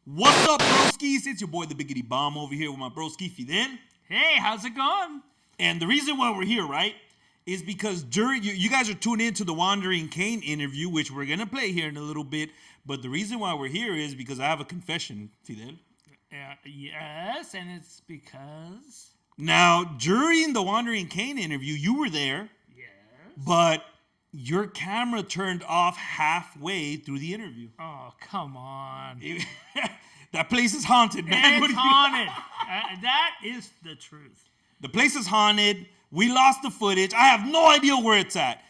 What's up, broskies? It's your boy, the Biggity Bomb, over here with my broski Fidel. Hey, how's it going? And the reason why we're here, right, is because during you guys are tuned into the Wandering Cain interview, which we're gonna play here in a little bit. But the reason why we're here is because I have a confession, Fidel. Yes, and it's because... Now, during the Wandering Cain interview, you were there. Yes. But your camera turned off halfway through the interview. Oh, come on. That place is haunted, man. It's haunted. That is the truth. The place is haunted. We lost the footage. I have no idea where it's at.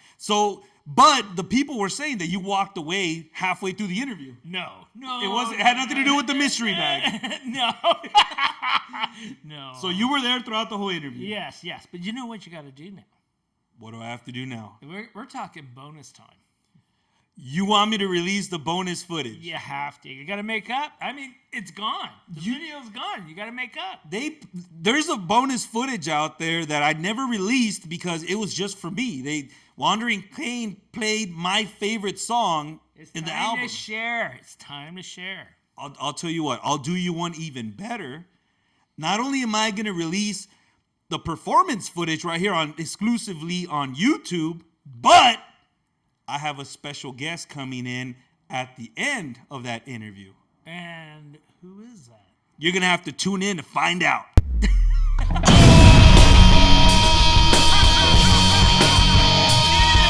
But the people were saying that you walked away halfway through the interview. No. It had nothing to do with the mystery bag. No. No. So you were there throughout the whole interview. Yes. But you know what you got to do now? What do I have to do now? We're talking bonus time. You want me to release the bonus footage? You have to. You got to make up. I mean, it's gone. The video's gone. You got to make up. There's a bonus footage out there that I never released because it was just for me. Wandering Cain played my favorite song in the album. It's time to share. I'll tell you what. I'll do you one even better. Not only am I going to release the performance footage right here exclusively on YouTube, but I have a special guest coming in at the end of that interview. And who is that? You're going to have to tune in to find out.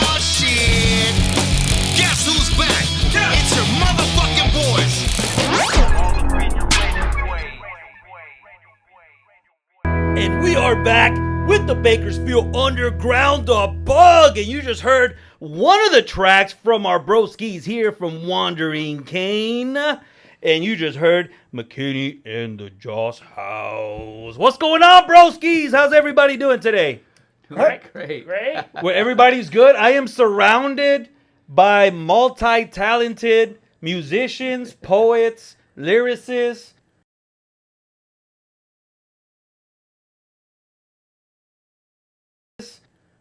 Oh, shit. Guess who's back? It's your motherfucking boys. And we are back with the Bakersfield Underground, The Bug. And you just heard one of the tracks from our broskies here from Wandering Cain. And you just heard McKinney and the Joss House. What's going on, broskies? How's everybody doing today? Great. Well, everybody's good. I am surrounded by multi-talented musicians, poets, lyricists.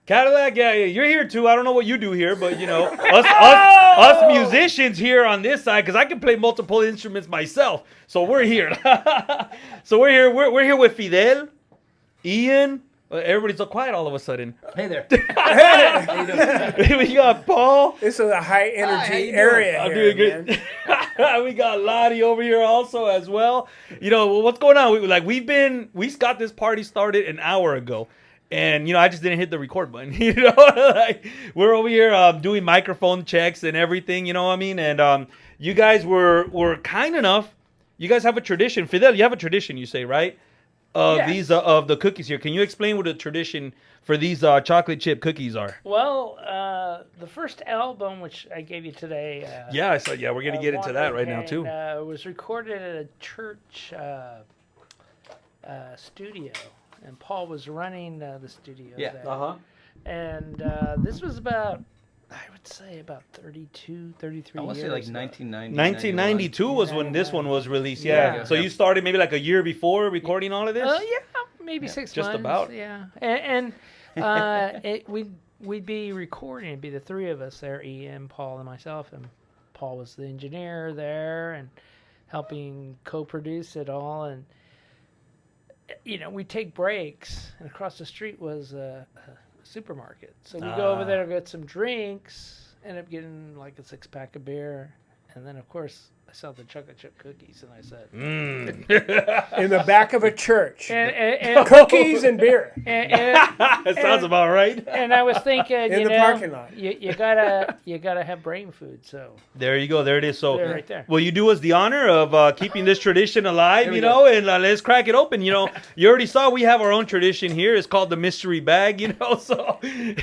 Cadillac, yeah, you're here too. I don't know what you do here, but you know, us musicians here on this side, because I can play multiple instruments myself. So we're here. We're here with Fidel, Ian. Everybody's so quiet all of a sudden. Hey there. We got Paul. This is a high energy area. I'm doing good. We got Latti over here also as well. You know what's going on? We got this party started an hour ago. And, you know, I just didn't hit the record button, you know, we're over here doing microphone checks and everything, you know what I mean? And you guys were kind enough. You guys have a tradition. Fidel, you have a tradition, you say, right? Of these, of the cookies here. Can you explain what the tradition for these chocolate chip cookies are? Well, the first album, which I gave you today. We're going to get into that right now, too. Was recorded at a church studio. And Paul was running the studio there. Uh-huh. And this was about, I would say, about 33 years I want to say like 1990. 1992 was when this one was released, Yeah. So you started maybe like a year before recording all of this? Maybe 6 just months. about. Yeah. And we'd be recording. It'd be the three of us there, Ian, Paul, and myself. And Paul was the engineer there and helping co-produce it all. And you know, we take breaks, and across the street was a supermarket. So we go over there to get some drinks, end up getting like a 6-pack of beer, and then, of course, I saw the chocolate chip cookies, and I said... In the back of a church. And Cookies and beer. That sounds about right. And I was thinking, In the parking lot. You gotta have brain food, so... There you go. There it is. So, They're right there. will you do us the honor of keeping this tradition alive, you know, and let's crack it open. You know, you already saw we have our own tradition here. It's called the mystery bag, you know, so...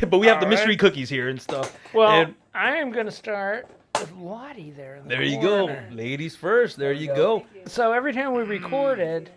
But we have the mystery cookies here and stuff. Well, And I am going to start with Latti there in the there you go. corner. Ladies first. There you go. So every time we recorded,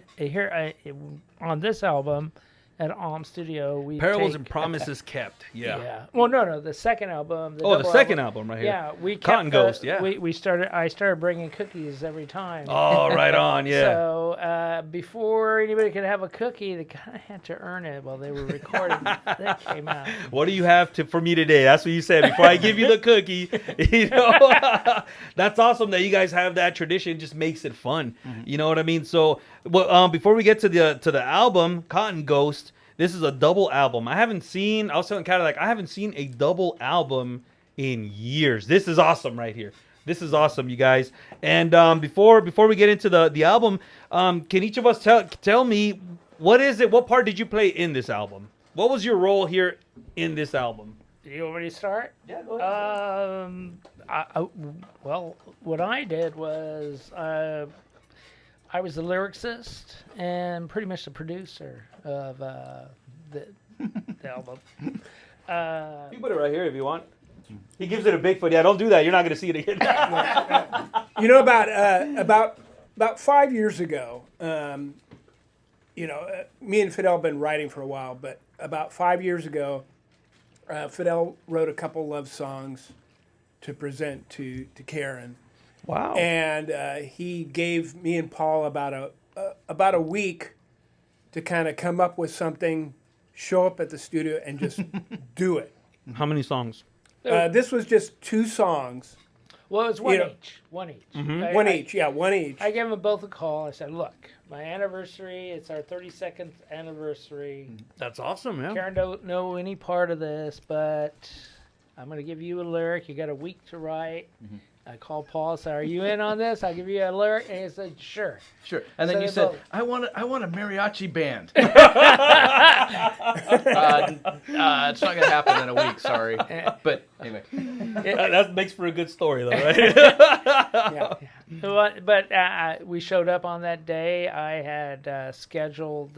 on this album, at Alm Studio. We Parables take- and Promises Kept. Yeah. Yeah. Well, no, the second album. Oh, the double second album right here. Yeah, we kept Cotton Ghost, yeah. We started. I started bringing cookies every time. Oh, right on. Yeah. So before anybody could have a cookie, they kind of had to earn it while they were recording. That came out. What do you have for me today? That's what you said before I give you the cookie. You know, that's awesome that you guys have that tradition. It just makes it fun. You know what I mean? So, well, before we get to the album, Cotton Ghost, this is a double album. I was telling Kat, like, I haven't seen a double album in years. This is awesome right here. This is awesome, you guys. And before we get into the album, can each of us tell me what is it? What part did you play in this album? What was your role here in this album? You want me to start? Yeah, go ahead. Well, what I did was I was the lyricist and pretty much the producer of the album. You put it right here if you want. He gives it a Bigfoot. Yeah, don't do that. You're not going to see it again. You know, about 5 years ago, me and Fidel have been writing for a while, but about 5 years ago, Fidel wrote a couple love songs to present to Karen. Wow. And he gave me and Paul about a week to kind of come up with something, show up at the studio, and just do it. How many songs? This was just 2 songs. Well, it was one You know- each. One each. One each. I gave them both a call. I said, look, my anniversary, it's our 32nd anniversary. That's awesome, man. Karen don't know any part of this, but I'm going to give you a lyric. You got a week to write. I called Paul and said, are you in on this? I'll give you a lyric. And he said, sure. Sure. And then So you they said, both- I want a mariachi band. It's not going to happen in a week, sorry. But anyway. That makes for a good story, though, right? But we showed up on that day. I had scheduled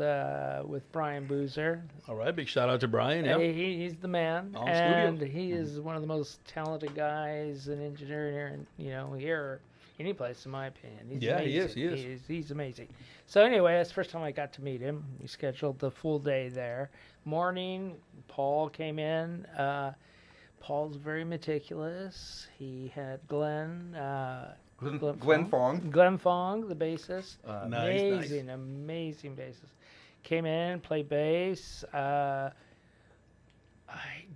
with Brian Boozer. All right, big shout out to Brian. Yeah. He's the man, On and studio. he is one of the most talented guys in engineering here, here or any place, in my opinion. He's Yeah, he amazing. is, he is. He's amazing. So anyway, that's the first time I got to meet him. We scheduled the full day there. Morning, Paul came in. Paul's very meticulous. He had Glenn Fong, the bassist. Nice. Amazing bassist. Came in, played bass.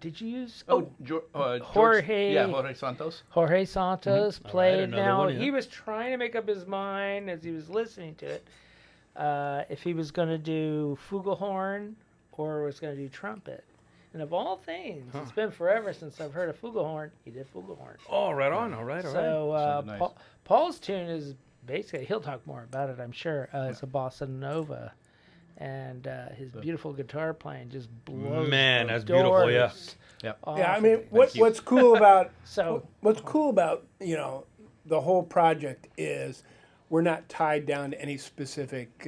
Did you use Jorge? Yeah, Jorge Santos. Jorge Santos played. another Now one, yeah. he was trying to make up his mind as he was listening to it, if he was going to do flugelhorn or was going to do trumpet. And of all things, it's been forever since I've heard a flugelhorn. He did flugelhorn. Oh, right on. All right. So nice. Paul's tune is basically, he'll talk more about it, I'm sure. It's a bossa nova. And his beautiful guitar playing just blows. Man, the that's beautiful, yeah. doors Yep. off Yeah, I of mean, it. what's cool about So what's cool about the whole project is we're not tied down to any specific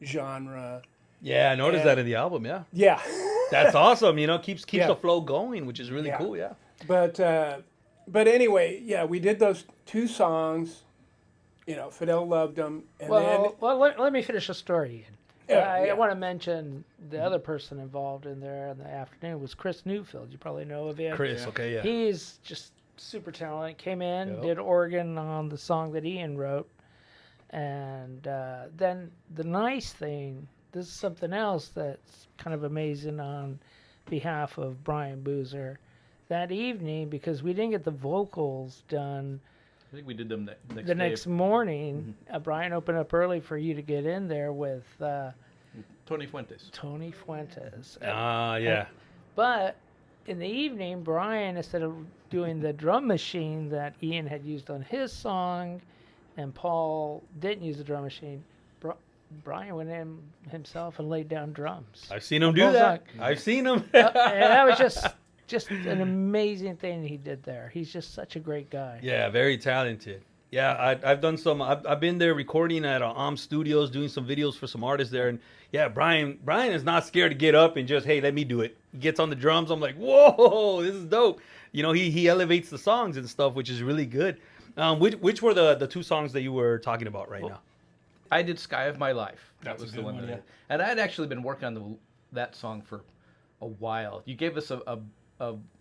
genre. Yeah, I noticed that in the album. Yeah, Yeah, that's awesome. Keeps Yeah. the flow going, which is really Yeah. cool. Yeah. but anyway, yeah, we did those 2 songs. Fidel loved them, and let me finish the story. I yeah. want to mention the other person involved in there in the afternoon was Chris Newfield. You probably know of him. Chris. Okay. Yeah. He's just super talented. Came in, Yep. did organ on the song that Ian wrote. And then the nice thing, this is something else that's kind of amazing on behalf of Brian Boozer. That evening, because we didn't get the vocals done I think we did them next the day. next morning, Brian opened up early for you to get in there with Tony Fuentes. Tony Fuentes. Yeah. But in the evening, Brian, instead of doing the drum machine that Ian had used on his song, and Paul didn't use the drum machine, Brian went in himself and laid down drums. I've seen him do Paul's that. like- I've seen him. And that was just an amazing thing he did there. He's just such a great guy. Yeah, very talented. Yeah, I've done some. I've been there recording at Alm Studios, doing some videos for some artists there, and yeah, Brian is not scared to get up and just, hey, let me do it. He gets on the drums. I'm like, whoa, this is dope. He elevates the songs and stuff, which is really good. Which were the 2 songs that you were talking about right now? I did Sky of My Life. That That's a was the good one one, that I yeah. did. And I had actually been working on that song for a while. You gave us a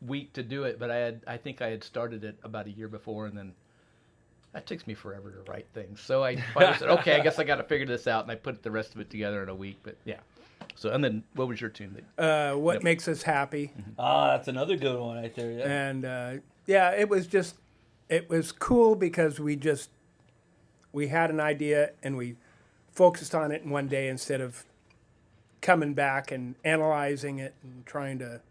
week to do it, but I think I had started it about a year before, and then that takes me forever to write things. So I finally said, okay, I guess I got to figure this out, and I put the rest of it together in a week. But yeah. So and then what was your tune? What makes us happy? That's another good one right there. Yeah. And it was cool because we had an idea and we focused on it in one day instead of coming back and analyzing it and trying to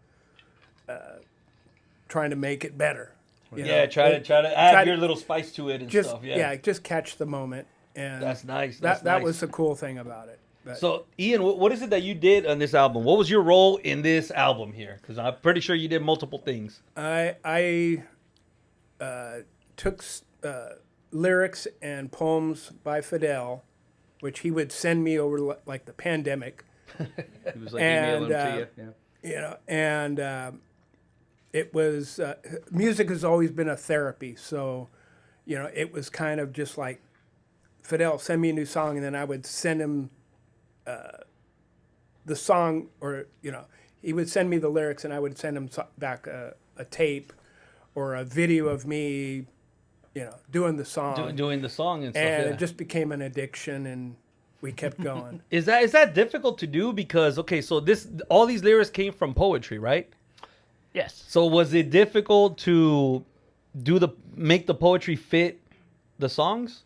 make it better. You know? Try to add your little spice to it and stuff. Yeah, just catch the moment. And that's nice. That was the cool thing about it. But so, Ian, what is it that you did on this album? What was your role in this album here? Because I'm pretty sure you did multiple things. I took lyrics and poems by Fidel, which he would send me over like the pandemic. He was like emailing to you. Yeah. You know, and it was music has always been a therapy. So, you know, it was kind of just like Fidel send me a new song, and then I would send him the song, or you know, he would send me the lyrics, and I would send him back a tape or a video of me, you know, doing the song, doing the song and stuff. And yeah. it just became an addiction, and we kept going. Is that difficult to do? Because okay, so all these lyrics came from poetry, right? Yes. So was it difficult to make the poetry fit the songs?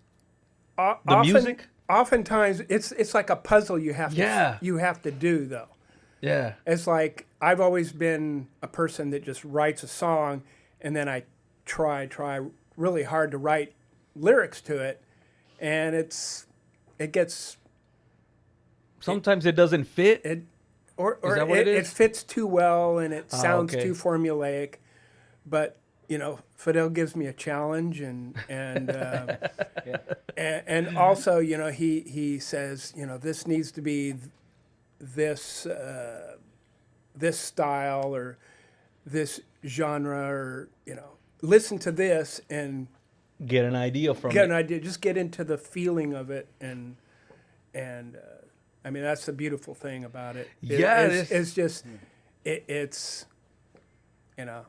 The music? Oftentimes it's like a puzzle you have to do though. Yeah. It's like I've always been a person that just writes a song and then I try really hard to write lyrics to it, and it gets sometimes it doesn't fit. Or is that what it is? It fits too well and it sounds okay. too formulaic, but you know, Fidel gives me a challenge, and and also, you know, he says, you know, this needs to be this this style or this genre, or you know, listen to this and get an idea from get an idea, just get into the feeling of it, and I mean, that's the beautiful thing about it. It's just it's you know,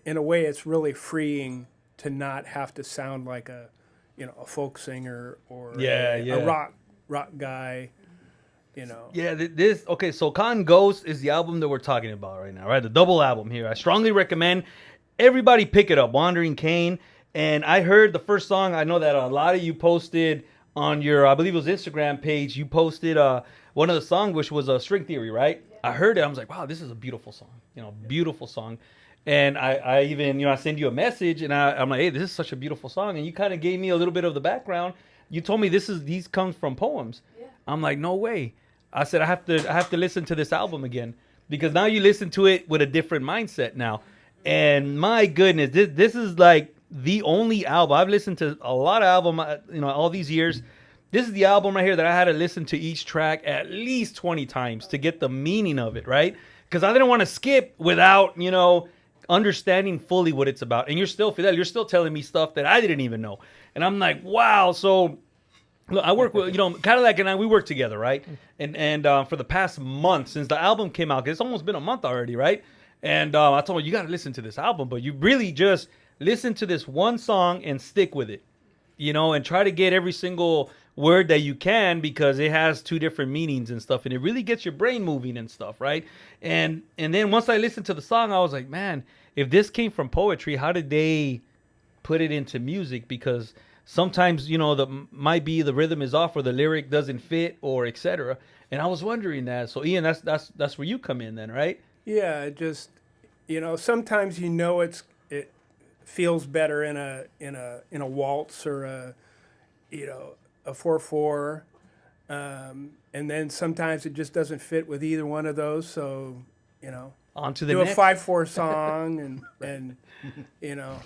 in a way, it's really freeing to not have to sound like a folk singer or a rock guy, you know. Yeah, okay, so Con Ghost is the album that we're talking about right now, right? The double album here. I strongly recommend everybody pick it up, Wandering Cain. And I heard the first song. I know that a lot of you posted on your, I believe it was Instagram page, you posted one of the songs, which was a String Theory, right? I heard it. I was like, wow, this is a beautiful song. You know, beautiful song. And I even, you know, I send you a message, and I'm like, hey, this is such a beautiful song. And you kind of gave me a little bit of the background. You told me these come from poems. Yeah. I'm like, no way. I said, I have to listen to this album again, because now you listen to it with a different mindset now. And my goodness, this is like the only album. I've listened to a lot of albums, you know, all these years. This is the album right here that I had to listen to each track at least 20 times to get the meaning of it, right? Because I didn't want to skip without, you know, understanding fully what it's about. And you're still, Fidel, you're still telling me stuff that I didn't even know. And I'm like, wow. So look, I work with, you know, Cadillac and I, we work together, right? And for the past month, since the album came out, 'cause it's almost been a month already, right? And I told him, you got to listen to this album, but you really just listen to this one song and stick with it, you know, and try to get every single word that you can, because it has two different meanings and stuff, and it really gets your brain moving and stuff, right? And then once I listened to the song, I was like, man, if this came from poetry, how did they put it into music? Because sometimes, you know, might be the rhythm is off or the lyric doesn't fit or etc. And I was wondering that. So Ian, that's where you come in then, right? Yeah, it just, you know, sometimes you know it feels better in a waltz or a 4/4, and then sometimes it just doesn't fit with either one of those. So, you know, on to the do next. a 5/4 song and you know,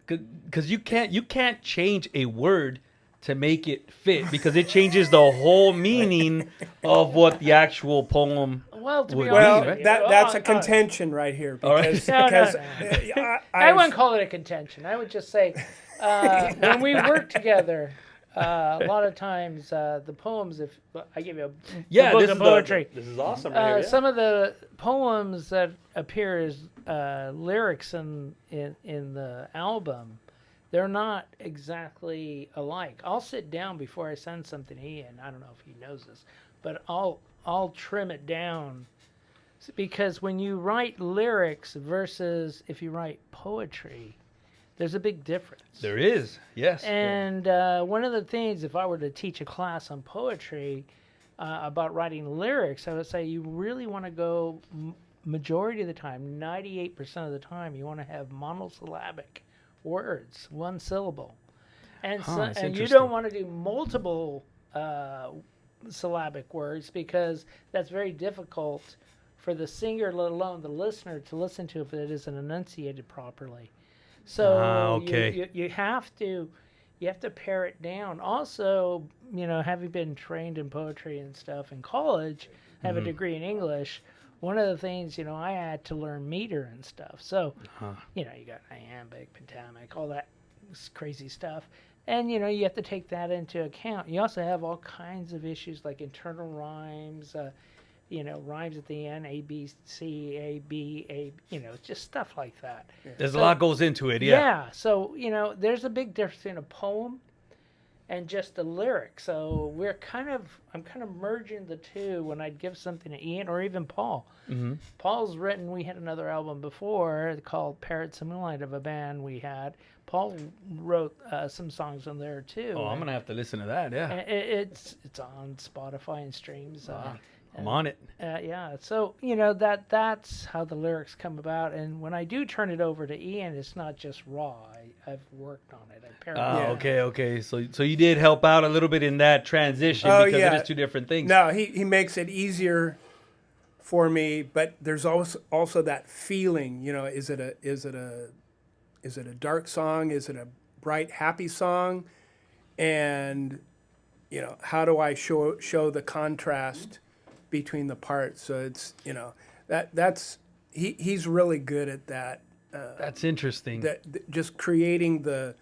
because you can't change a word to make it fit, because it changes the whole meaning of what the actual poem. Well, to be would honest, be, right? that's a contention right here, because I wouldn't call it a contention. I would just say when we work together, A lot of times, the poems, if I give you a Yeah, book this of is poetry, this is awesome. Right here, yeah. some of the poems that appear as lyrics in the album, they're not exactly alike. I'll sit down before I send something to Ian. I don't know if he knows this, but I'll trim it down, because when you write lyrics versus if you write poetry, there's a big difference. There is, yes. And one of the things, if I were to teach a class on poetry about writing lyrics, I would say you really want to go, majority of the time, 98% of the time, you want to have monosyllabic words, one syllable. And, that's and you interesting. don't want to do multiple syllabic words, because that's very difficult for the singer, let alone the listener, to listen to if it isn't enunciated properly. So okay. you have to pare it down. Also, having been trained in poetry and stuff in college, have a degree in English, one of the things, I had to learn meter and stuff. So, you got iambic, pentamic, all that crazy stuff. And, you have to take that into account. You also have all kinds of issues like internal rhymes, rhymes at the end, A, B, C, A, B, A, just stuff like that. There's a lot goes into it, yeah. Yeah, so, there's a big difference in a poem and just a lyric. So I'm kind of merging the two when I'd give something to Ian or even Paul. Mm-hmm. Paul's written, we had another album before called Parrots and Moonlight of a band we had. Paul wrote some songs on there too. Oh, I'm going to have to listen to that, yeah. It's on Spotify and streams. I'm on it. Yeah, so that's how the lyrics come about, and when I do turn it over to Ian, it's not just raw. I've worked on it. Okay. So you did help out a little bit in that transition because it is two different things. No, he makes it easier for me, but there's also that feeling. Is it a dark song? Is it a bright, happy song? And how do I show the contrast between the parts? So it's that's he's really good at that. That's interesting. Just creating the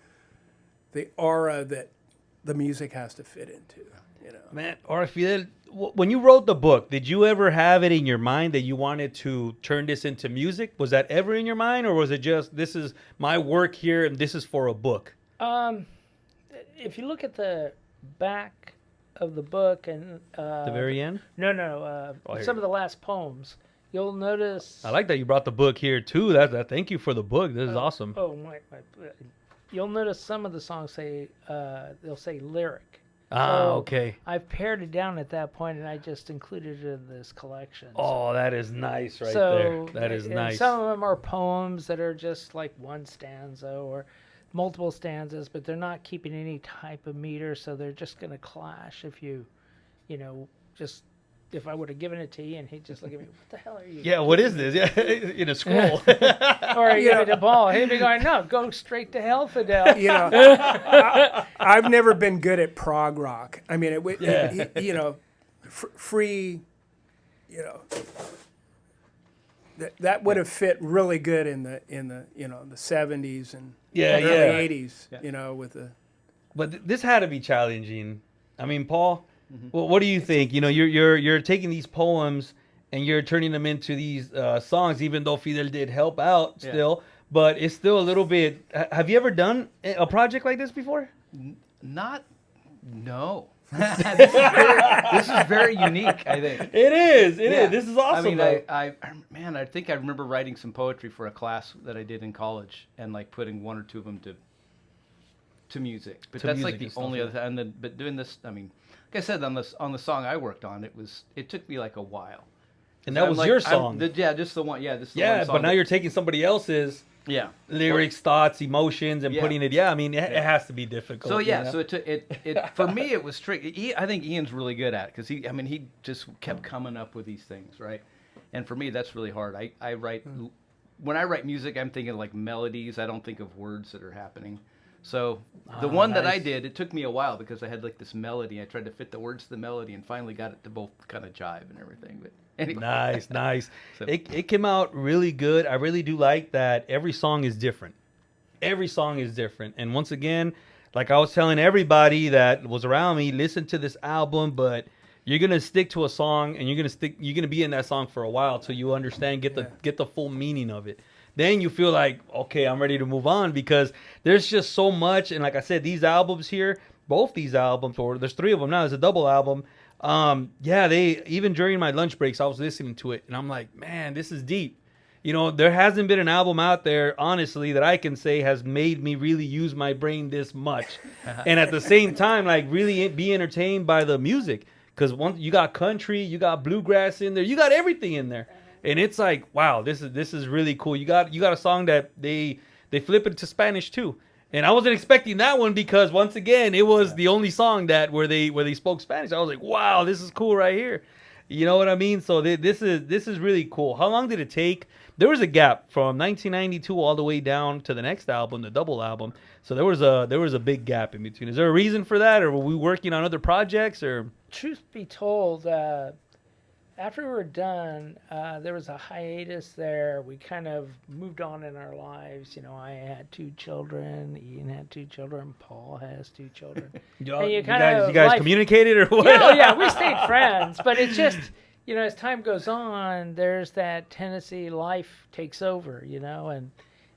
aura that the music has to fit into. Man, or Fidel, when you wrote the book, did you ever have it in your mind that you wanted to turn this into music? Was that ever in your mind, or was it just, this is my work here and this is for a book? If you look at the back of the book and the very end? No. Some of the last poems, you'll notice. I like that you brought the book here too. That thank you for the book. This is awesome. Oh my! You'll notice some of the songs they'll say lyric. Okay. I've pared it down at that point, and I just included it in this collection. Oh, that is nice there. That is nice. Some of them are poems that are just like one stanza or multiple stanzas, but they're not keeping any type of meter, so they're just going to clash if just if I would have given it to Ian, he'd just look at me, what the hell are you? Yeah, what is this? Yeah, in a scroll. Or give me the ball. He'd be going, no, go straight to hell, Fidel. I've never been good at prog rock. I mean, free, that would have fit really good in the the 70s and early 80s. With the. But this had to be challenging. I mean, Paul. Well, what do you think? You're taking these poems and you're turning them into these songs, even though Fidel did help out still, but it's still a little bit. Have you ever done a project like this before? No. This is very unique, I think. It is. This is awesome. I mean, I think I remember writing some poetry for a class that I did in college and like putting one or two of them to music. But that's like the only other time. But doing this, I mean, like I said, on the song I worked on, it took me like a while. And that was your song. Just the one. Yeah, this is the one song. But now you're taking somebody else's lyrics, thoughts, emotions, and putting it. Yeah, I mean, it has to be difficult. So so it for me it was tricky. I think Ian's really good at it because he just kept coming up with these things, right? And for me that's really hard. I write when I write music, I'm thinking like melodies. I don't think of words that are happening. So the one that I did, it took me a while because I had like this melody. I tried to fit the words to the melody and finally got it to both kind of jive and everything. But anyway. Nice. So. It came out really good. I really do like that every song is different. And once again, like I was telling everybody that was around me, listen to this album, but you're gonna stick to a song, and you're gonna be in that song for a while till you understand, get the full meaning of it. Then you feel like, okay, I'm ready to move on, because there's just so much. And like I said, these albums here, both these albums, or there's 3 of them now, it's a double album. They, even during my lunch breaks, I was listening to it, and I'm like, man, this is deep. You know, there hasn't been an album out there, honestly, that I can say has made me really use my brain this much. And at the same time, like, really be entertained by the music. Because once you got country, you got bluegrass in there, you got everything in there. And it's like, wow, this is really cool. You got a song that they flip it to Spanish too. And I wasn't expecting that one, because once again, it was the only song that where they spoke Spanish. I was like, wow, this is cool right here. You know what I mean? So this is really cool. How long did it take? There was a gap from 1992 all the way down to the next album, the double album. So there was a big gap in between. Is there a reason for that, or were we working on other projects, or? Truth be told, after we were done, there was a hiatus there. We kind of moved on in our lives. You know, I had 2 children. Ian had 2 children. Paul has 2 children. You guys communicated, or what? Yeah, we stayed friends. But it's just, you know, as time goes on, there's that tendency, life takes over, you know, and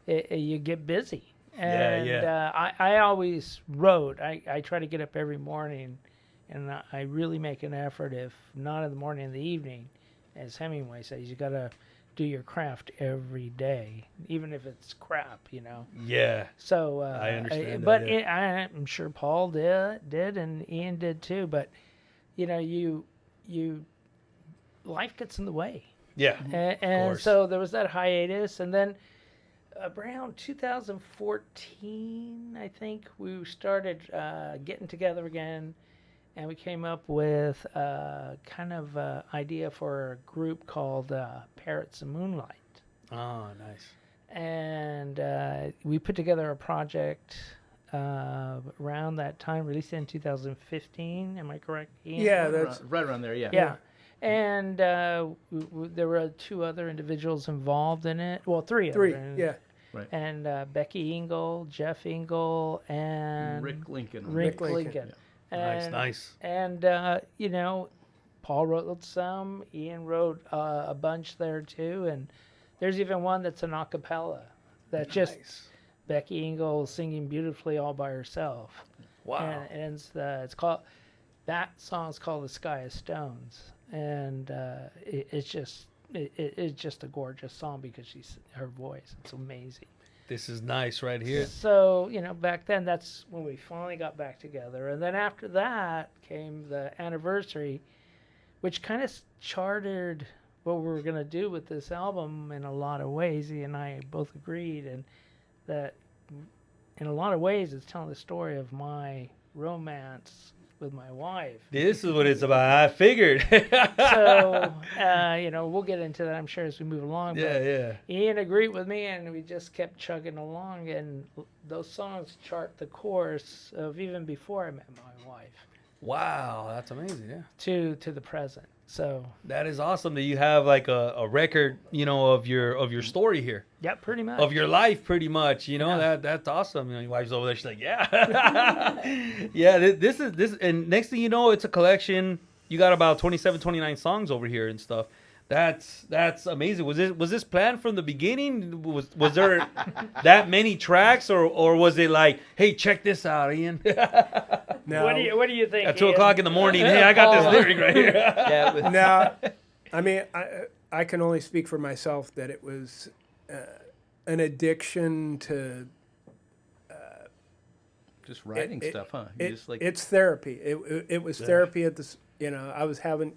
you get busy. And I always wrote. I try to get up every morning. And I really make an effort, if not in the morning, in the evening, as Hemingway says, you got to do your craft every day, even if it's crap, you know. Yeah. So I understand. I'm sure Paul did, and Ian did too. But you know, you life gets in the way. Yeah. And so there was that hiatus, and then around 2014, I think we started getting together again. And we came up with kind of idea for a group called Parrots and Moonlight. Oh, nice. And we put together a project around that time, released in 2015. Am I correct, Ian? Yeah, that's right around there. Yeah. Yeah. And there were 2 other individuals involved in it. Well, 3 of 3. them. Yeah. Right. And Becky Engel, Jeff Engel, and Rick Lincoln. Rick Lincoln. Lincoln. Yeah. Nice. And, you know, Paul wrote some, Ian wrote a bunch there too. And there's even one that's an a cappella that just Becky Engel singing beautifully all by herself. Wow. And it's called, that song's called The Sky is Stones. And it's just a gorgeous song because her voice, it's amazing. This is nice right here. So, you know, back then, that's when we finally got back together. And then after that came the anniversary, which kind of chartered what we were going to do with this album in a lot of ways. He and I both agreed, and that in a lot of ways it's telling the story of my romance with my wife. This is what it's about. I figured. So, you know, we'll get into that, I'm sure, as we move along. Yeah. Ian agreed with me, and we just kept chugging along, and those songs chart the course of even before I met my wife. Wow, that's amazing. Yeah. To the present. So that is awesome that you have like a record, you know, of your story here. Yeah, pretty much. Of your life, pretty much. You know, that's awesome. You know, your wife's over there. She's like, yeah, yeah. This is, and next thing you know, it's a collection. You got about 27, 29 songs over here and stuff. That's amazing. Was this planned from the beginning? Was there that many tracks, or was it like, hey, check this out, Ian? No. What do you think? At 2 o'clock in the morning, hey, I got this lyric right here. Yeah. Now, I mean, I can only speak for myself that it was an addiction to just writing stuff, huh? It's therapy. It was therapy at this. You know, I was having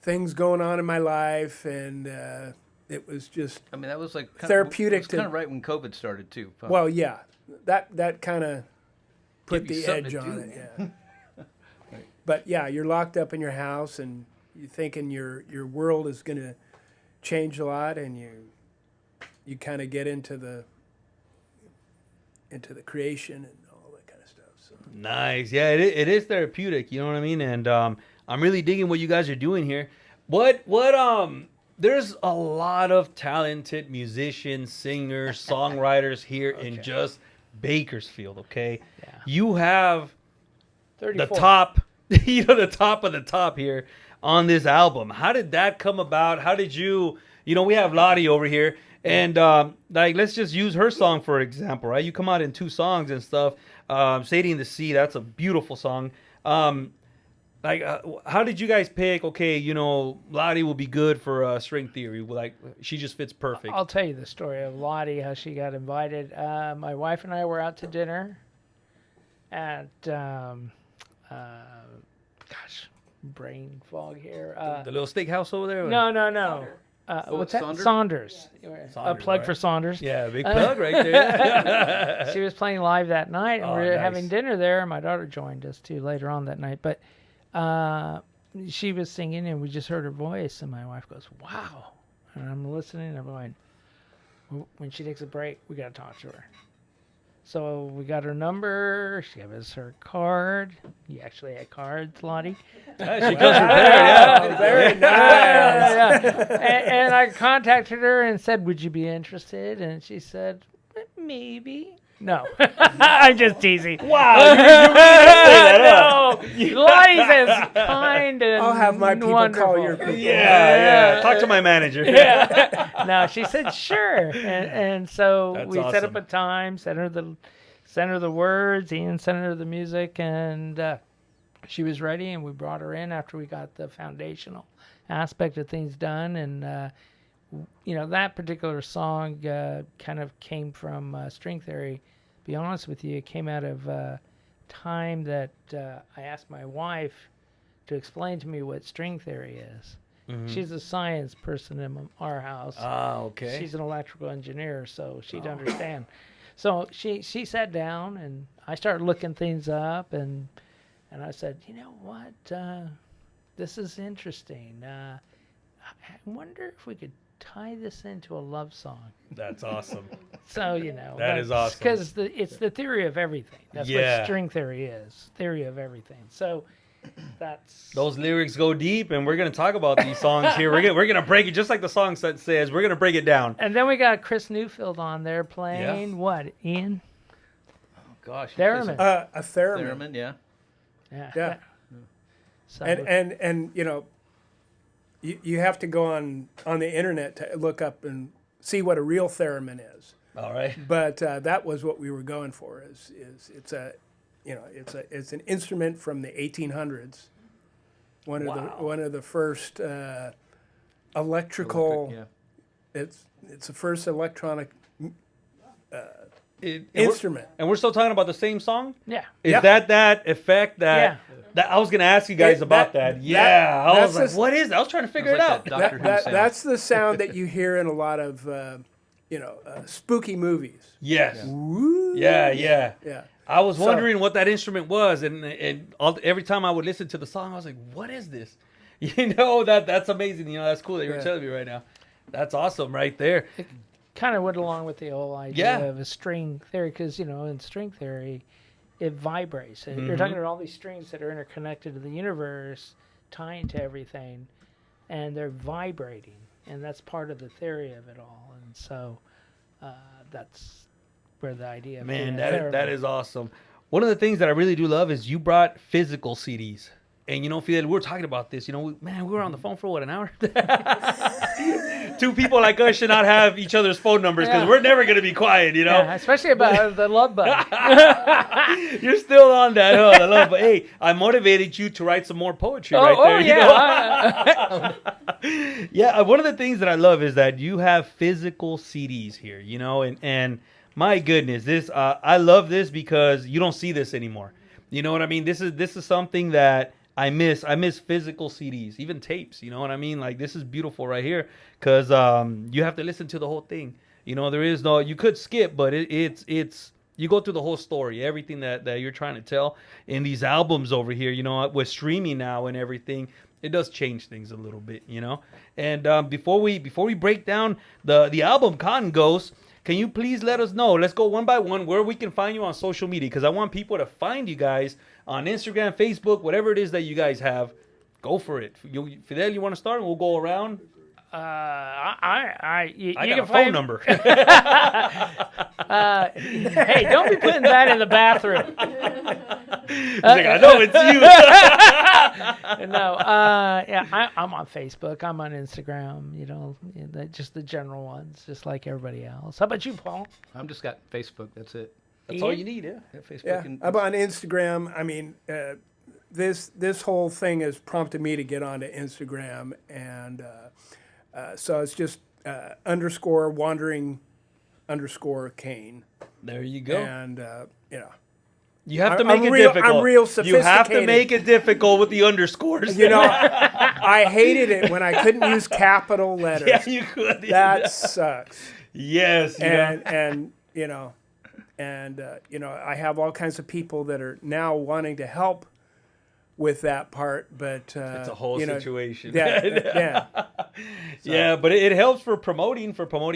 things going on in my life, and it was just. I mean, that was like therapeutic. It was kind of right when COVID started too. Huh? Well, yeah, that kind of put the edge on it. Yeah. Right. But yeah, you're locked up in your house, and you're thinking your world is going to change a lot, and you kind of get into the creation and all that kind of stuff. So. Nice. Yeah, it is therapeutic. You know what I mean? And I'm really digging what you guys are doing here. What there's a lot of talented musicians, singers, songwriters here in just Bakersfield, okay? Yeah. You have 34. the top, the top of the top here on this album. How did that come about? How did you, we have Latti over here, and let's just use her song for example, right? You come out in 2 songs and stuff. Sadie in the Sea, that's a beautiful song. How did you guys pick? Okay, Latti will be good for String Theory. Like, she just fits perfect. I'll tell you the story of Latti, how she got invited. My wife and I were out to dinner at, brain fog here. The little steakhouse over there? No. What's that? Saunders. A plug right. for Saunders. Yeah, big plug right there. She was playing live that night, and we were nice. having dinner there. My daughter joined us too later on that night, but she was singing, and we just heard her voice, and my wife goes, "Wow!" And I'm listening, and I'm going, "When she takes a break, we got to talk to her." So we got her number. She gave us her card. You actually had cards, Latti. She comes prepared, yeah. Very nice. Yeah. And I contacted her and said, "Would you be interested?" And she said, "Maybe." No, I'm just teasing. Wow, No, Lottie's as kind and I'll have my people wonderful. call your people. Yeah. Talk to my manager. Yeah. No, she said sure, and so That's we set up awesome. a time, sent her the words, Ian sent her the music, and she was ready, and we brought her in after we got the foundational aspect of things done, and that particular song kind of came from string theory. Be honest with you, it came out of time that I asked my wife to explain to me what string theory is. Mm-hmm. She's a science person in our house. Ah, okay. She's an electrical engineer, so she'd understand. So she sat down, and I started looking things up, and I said, you know what, this is interesting. I wonder if we could tie this into a love song. That's awesome. So, That is awesome. Because it's the theory of everything. That's Yeah. what string theory is. Theory of everything. So that's... Those lyrics go deep, and we're going to talk about these songs here. We're gonna break it, just like the song says, we're going to break it down. And then we got Chris Newfield on there playing what, Ian? Oh, gosh. Theremin. A theremin. Theremin, yeah. Yeah. So, And you have to go on the internet to look up and see what a real theremin is. All right. But that was what we were going for. Is it's an instrument from the 1800s. One of the first electrical. Yeah. It's the first electronic And instrument. we're still talking about the same song? yeah. Is Yeah. that effect that I was going to ask you guys about that. Yeah. I was that's like, what is that? I was trying to figure it Sounds out. like that Doctor Who sound. That's the sound that you hear in a lot of spooky movies. Yes. Woo. Yeah. Yeah. I was wondering what that instrument was, and every time I would listen to the song, I was like, "What is this?" That's amazing. That's cool that you're telling me right now. That's awesome, right there. It kind of went along with the whole idea Yeah. of a string theory, because in string theory, it vibrates. And Mm-hmm. you're talking about all these strings that are interconnected to the universe, tying to everything, and they're vibrating, and that's part of the theory of it all. And so that's where the idea of Man, being a theremin. that is awesome. One of the things that I really do love is you brought physical CDs. And Fidel, we were talking about this. We were on the phone for an hour. 2 people like us should not have each other's phone numbers because we're never going to be quiet, Yeah, especially about the love bug. You're still on that, huh? I love, but hey, I motivated you to write some more poetry right there. Yeah, one of the things that I love is that you have physical CDs here, and my goodness, this I love this because you don't see this anymore. You know what I mean? This is something that I miss. I miss physical CDs, even tapes. You know what I mean? Like, this is beautiful right here because you have to listen to the whole thing. There is no, you could skip, but it's you go through the whole story, everything that you're trying to tell in these albums over here. With streaming now and everything, it does change things a little bit. And before we break down the album Cotton Ghost, can you please let us know? Let's go one by one where we can find you on social media, because I want people to find you guys on Instagram, Facebook, whatever it is that you guys have. Go for it. Fidel, you want to start? We'll go around. You I can got a phone find number. Hey, don't be putting that in the bathroom. He's like, I know it's you. No, I'm on Facebook. I'm on Instagram. Just the general ones, just like everybody else. How about you, Paul? I'm just got Facebook. That's it. That's all you need, yeah. Facebook. Yeah, And I'm on Instagram. I mean, this whole thing has prompted me to get onto Instagram, and so it's just _wandering_Cain, There you go. and You have to I'm make it real- difficult. I'm real You have to sophisticated. make it difficult with the underscores. I hated it when I couldn't use capital letters. Yeah, you could. That sucks. Yes. And I have all kinds of people that are now wanting to help with that part, but it's a whole situation. Yeah. Yeah, but it helps for promoting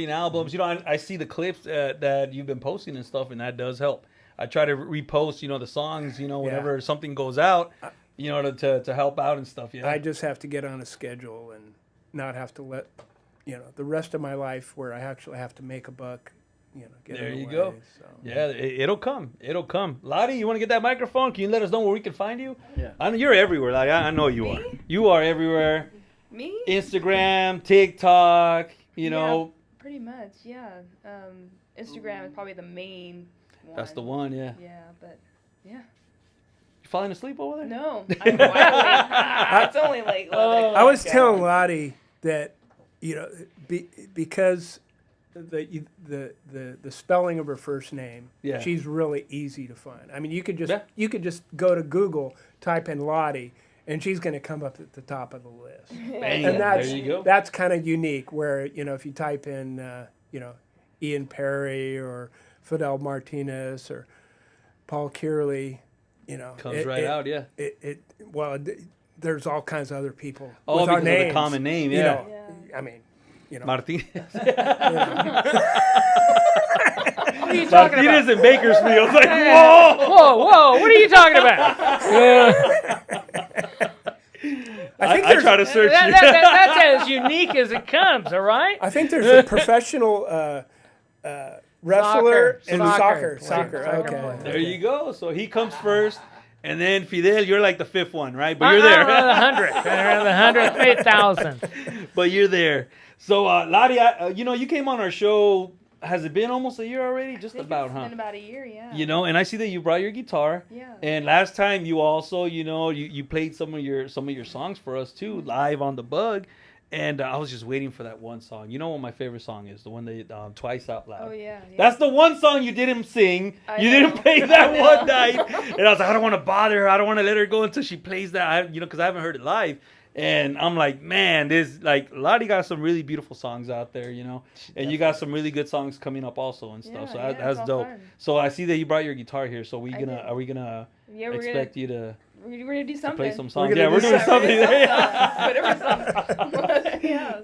albums. I see the clips that you've been posting and stuff, and that does help. I try to repost, the songs, whenever something goes out, to help out and stuff. Yeah. I just have to get on a schedule and not have to let, the rest of my life where I actually have to make a buck, get There in the you way, go. so. Yeah, it'll come. It'll come. Lottie, you want to get that microphone? Can you let us know where we can find you? Yeah. I know you're everywhere, Lottie. I know you are. You are everywhere. Me? Instagram, TikTok, Yeah, pretty much, yeah. Instagram is probably the main one. That's the one, yeah. Yeah, but yeah. You falling asleep over there? No, I'm wide awake. It's only like 11 I was o'clock. telling Lottie that, because the spelling of her first name, Yeah. she's really easy to find. I mean, you could Yeah. just go to Google, type in Lottie, and she's going to come up at the top of the list. Bang. And There you go. that's kind of unique. Where if you type in Ian Perry or Fidel Martinez or Paul Cierley, Comes right out, yeah. There's all kinds of other people Oh, with our because of the names. common name, you yeah. know. Yeah. I mean, Martinez. What are you talking about? Martinez in Bakersfield. Like, whoa! Whoa! What are you talking about? I try to search you. That's as unique as it comes. All right. I think there's a professional wrestler in Soccer. soccer. Soccer Okay. player. There you go. So he comes first, and then Fidel, you're like the fifth one, right? But you're there. Around the 100th, 8,000. But you're there. So, Lottie, you came on our show. Has it been almost a year already? Just I think about, it's huh? been about a year, yeah. And I see that you brought your guitar. Yeah. And last time you also, you played some of your songs for us too, live on the Bug. And I was just waiting for that one song. You know what my favorite song is? The one that Twice Out Loud. Oh, yeah. That's the one song you didn't sing. I You know. didn't play that one night. And I was like, I don't want to bother her. I don't want to let her go until she plays that. Because I haven't heard it live. And I'm like, man, Lottie got some really beautiful songs out there, and you got some really good songs coming up also and stuff. Yeah, So yeah, that's it's all dope. fun. So I see that you brought your guitar here. So did. are we gonna Yeah, we're expect you to we're gonna do something. play some songs? gonna Yeah, we're do doing something. Whatever song. Yeah.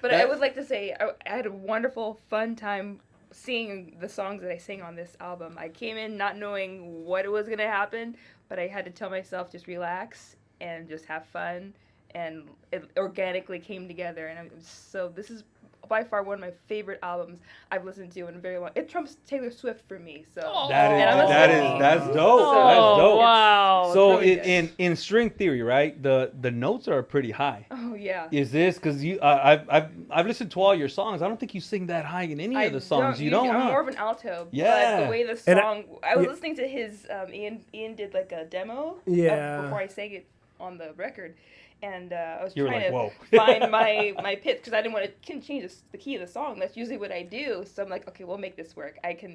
But I would like to say I had a wonderful, fun time singing the songs that I sang on this album. I came in not knowing what was gonna happen, but I had to tell myself just relax and just have fun. And it organically came together, and this is by far one of my favorite albums I've listened to in a very long. It trumps Taylor Swift for me. So That's dope. Oh, That's dope. wow. So really good. in string theory, right? The notes are pretty high. Oh yeah. Is this because you? I've listened to all your songs. I don't think you sing that high in any of the songs. You don't. I'm Huh? more of an alto. Yeah. But the way the And song, I was yeah. listening to his. Ian did like a demo. Yeah. Before I sang it on the record. And I was You were trying like, to whoa. find my pitch because I didn't want to change the key of the song. That's usually what I do. So I'm like, okay, we'll make this work. I can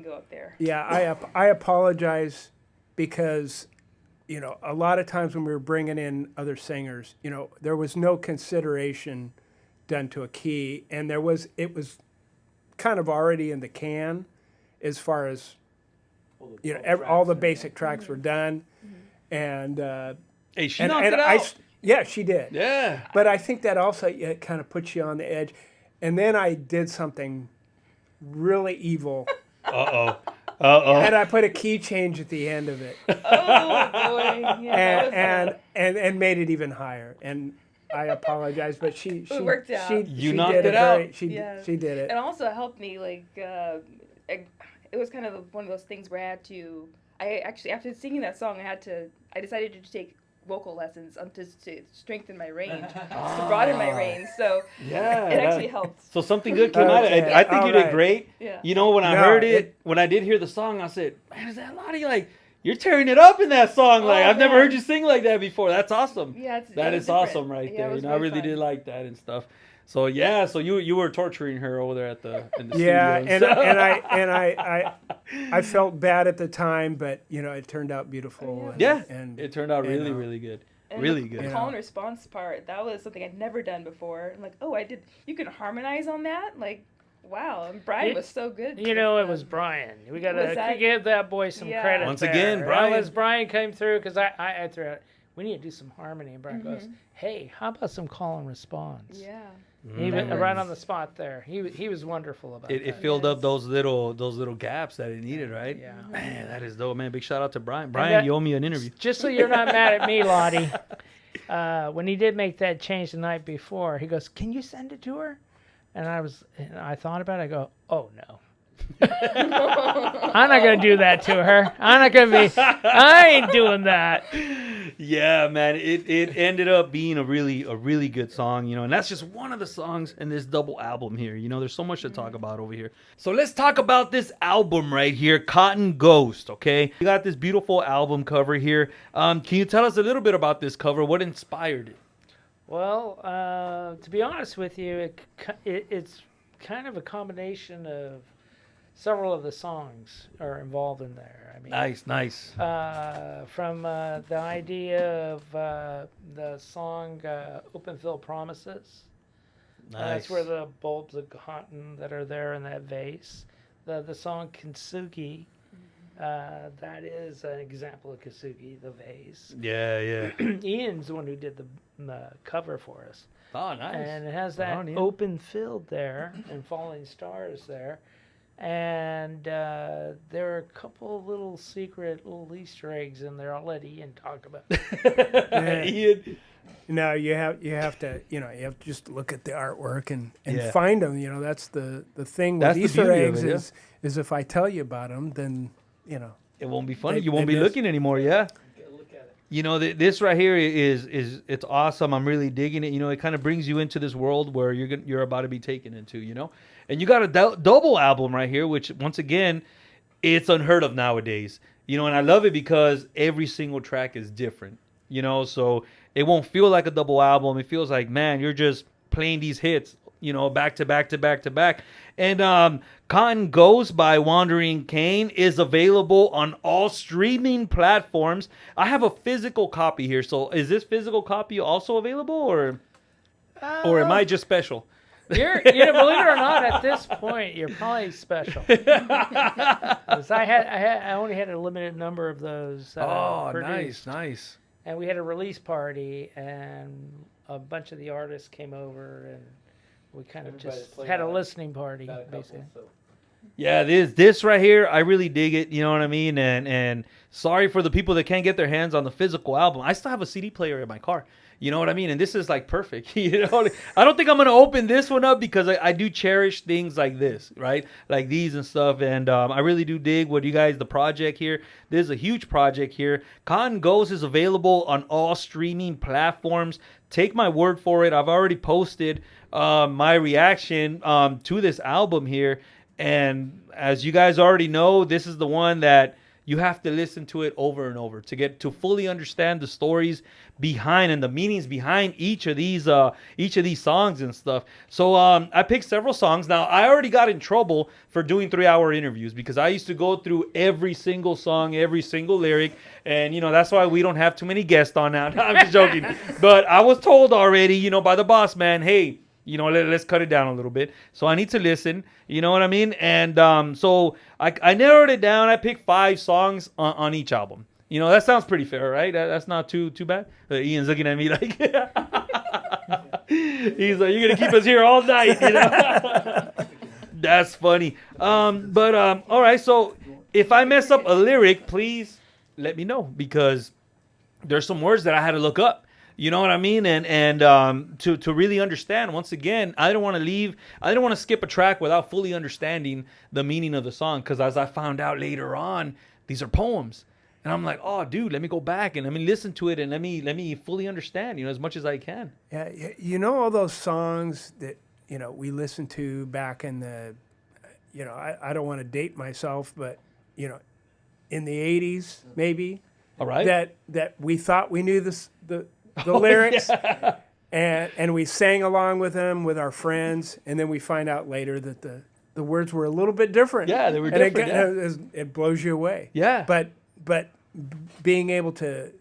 go up there. Yeah, I apologize because, a lot of times when we were bringing in other singers, there was no consideration done to a key, and it was kind of already in the can, as far as all the basic tracks were done, and Hey, she and, knocked and it out. yeah, she did. Yeah. But I think that also kind of puts you on the edge. And then I did something really evil, Uh-oh. and I put a key change at the end of it, Oh boy. Yeah, that was and made it even higher. And I apologize, but she worked out. You she knocked did it out. She Yeah. she did it. It also helped me, like, it was kind of one of those things where I actually, after singing that song, I decided to take vocal lessons to strengthen my range, to broaden my range. So Yeah, it actually helped. So something good came out of it. Okay. I think you did Alright. great. Yeah. You know, when I No, heard it, when I did hear the song, I said, man, is that Latti? Like, you're tearing it up in that song. Like, Oh, I've never man. heard you sing like that before. That's awesome. Yeah, That it is was different. awesome right Yeah, it there. was You know, I very really fun. did like that and stuff. So yeah, so you were torturing her over there in the Yeah, studio. and I felt bad at the time, but it turned out beautiful. Yeah, and it turned out you really, know. really good. And Really the good. call and response part, that was something I'd never done before. I'm like, oh, you can harmonize on that? Like, wow. And Brian was so good. You know, it was Brian. We got Was to that- give that boy some Yeah. credit. Once there. again, That Brian. was Brian came through because I threw out, we need to do some harmony. And Brian goes, hey, how about some call and response? Yeah. Even right on the spot there. He was wonderful about It that. filled up those little gaps that it needed, right? Yeah. Man, that is dope, man. Big shout out to Brian. Brian, that- you owe me an interview. Just so you're not mad at me, Lottie, when he did make that change the night before, he goes, can you send it to her? And I thought about it. I go, oh, no. I'm not going to do that to her. I ain't doing that. Yeah, man, it ended up being a really good song, and that's just one of the songs in this double album here. There's so much to talk about over here. So let's talk about this album right here, Cotton Ghost, okay? You got this beautiful album cover here. Can you tell us a little bit about this cover? What inspired it? Well, to be honest with you, it's kind of a combination of several of the songs are involved in there. I mean, Nice. from the idea of the song "Open Field Promises." That's where the bulbs of cotton that are there in that vase. The song "Kintsugi." That is an example of Kintsugi, the vase. Yeah. Ian's the one who did the cover for us. Oh, nice. And it has that on, Ian. open field there and falling stars there. And there are a couple little secret little Easter eggs in there. I'll let Ian talk about. Ian. No, you have to just look at the artwork and Yeah. find them. That's the thing That's with the Easter beauty of eggs it, is if I tell you about them, then It won't be funny. They- You won't they be miss- looking anymore, yeah? This right here is it's awesome. I'm really digging it. It kind of brings you into this world where you're about to be taken into, And you got a double album right here, which once again, it's unheard of nowadays. And I love it because every single track is different. So it won't feel like a double album. It feels like, man, you're just playing these hits, back to back to back to back. And Cotton Ghost by Wandering Cain is available on all streaming platforms. I have a physical copy here. So is this physical copy also available or am I just special? Believe it or not, at this point, you're probably special. 'Cause I only had a limited number of those. Produced. nice. And we had a release party, and a bunch of the artists came over, and we kind of just had a listening party, basically. Yeah, this right here, I really dig it. You know what I mean? And sorry for the people that can't get their hands on the physical album. I still have a CD player in my car. You know what I mean? And this is like perfect. I don't think I'm gonna open this one up because I do cherish things like this, right? Like these and stuff. And I really do dig what you guys, the project here. This is a huge project here. Cotton Ghost is available on all streaming platforms. Take my word for it. I've already posted my reaction to this album here. And as you guys already know, this is the one that you have to listen to it over and over to fully understand the stories behind and the meanings behind each of these songs and stuff. So I picked several songs. Now I already got in trouble for doing 3-hour interviews because I used to go through every single song, every single lyric, and that's why we don't have too many guests on now. I'm just joking. But I was told already, by the boss man, hey, let's cut it down a little bit. So I need to listen. You know what I mean? And so I narrowed it down. I picked 5 songs on each album. That sounds pretty fair, right? That's not too bad. Ian's looking at me like, he's like, you're going to keep us here all night, That's funny. But all right. So if I mess up a lyric, please let me know because there's some words that I had to look up. You know what I mean? And to really understand, once again, I don't want to skip a track without fully understanding the meaning of the song. Because as I found out later on, these are poems. And I'm like, oh, dude, let me go back and let me listen to it and let me fully understand, as much as I can. Yeah, all those songs that, we listened to back in the, I don't want to date myself, but, in the 80s, maybe. All right. That we thought we knew the lyrics. Yeah. And we sang along with them with our friends. And then we find out later that the words were a little bit different. Yeah, they were and different. It blows you away. Yeah. But being able to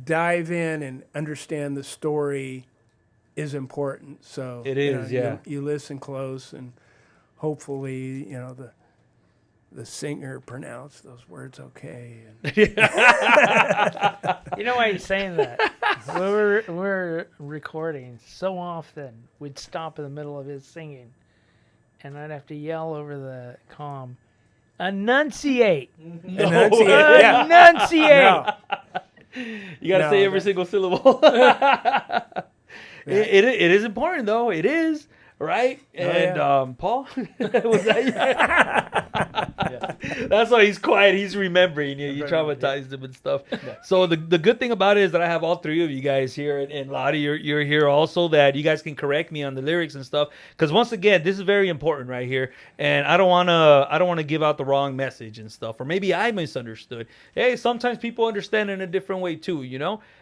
dive in and understand the story is important. So it is, you listen close, and hopefully, the singer pronounced those words okay. You know why he's saying that? We're recording so often, we'd stop in the middle of his singing, and I'd have to yell over the comm, "Enunciate! Enunciate! Yeah. Enunciate!" No. You got to say every single syllable. It is important, though. It is, right? And Paul, was that you? Yeah. That's why he's quiet. He's remembering. You traumatized him and stuff. Yeah. So the good thing about it is that I have all three of you guys here, and Latti, you're here also, that you guys can correct me on the lyrics and stuff. Because once again, this is very important right here, and I don't wanna give out the wrong message and stuff, or maybe I misunderstood. Hey, sometimes people understand in a different way too,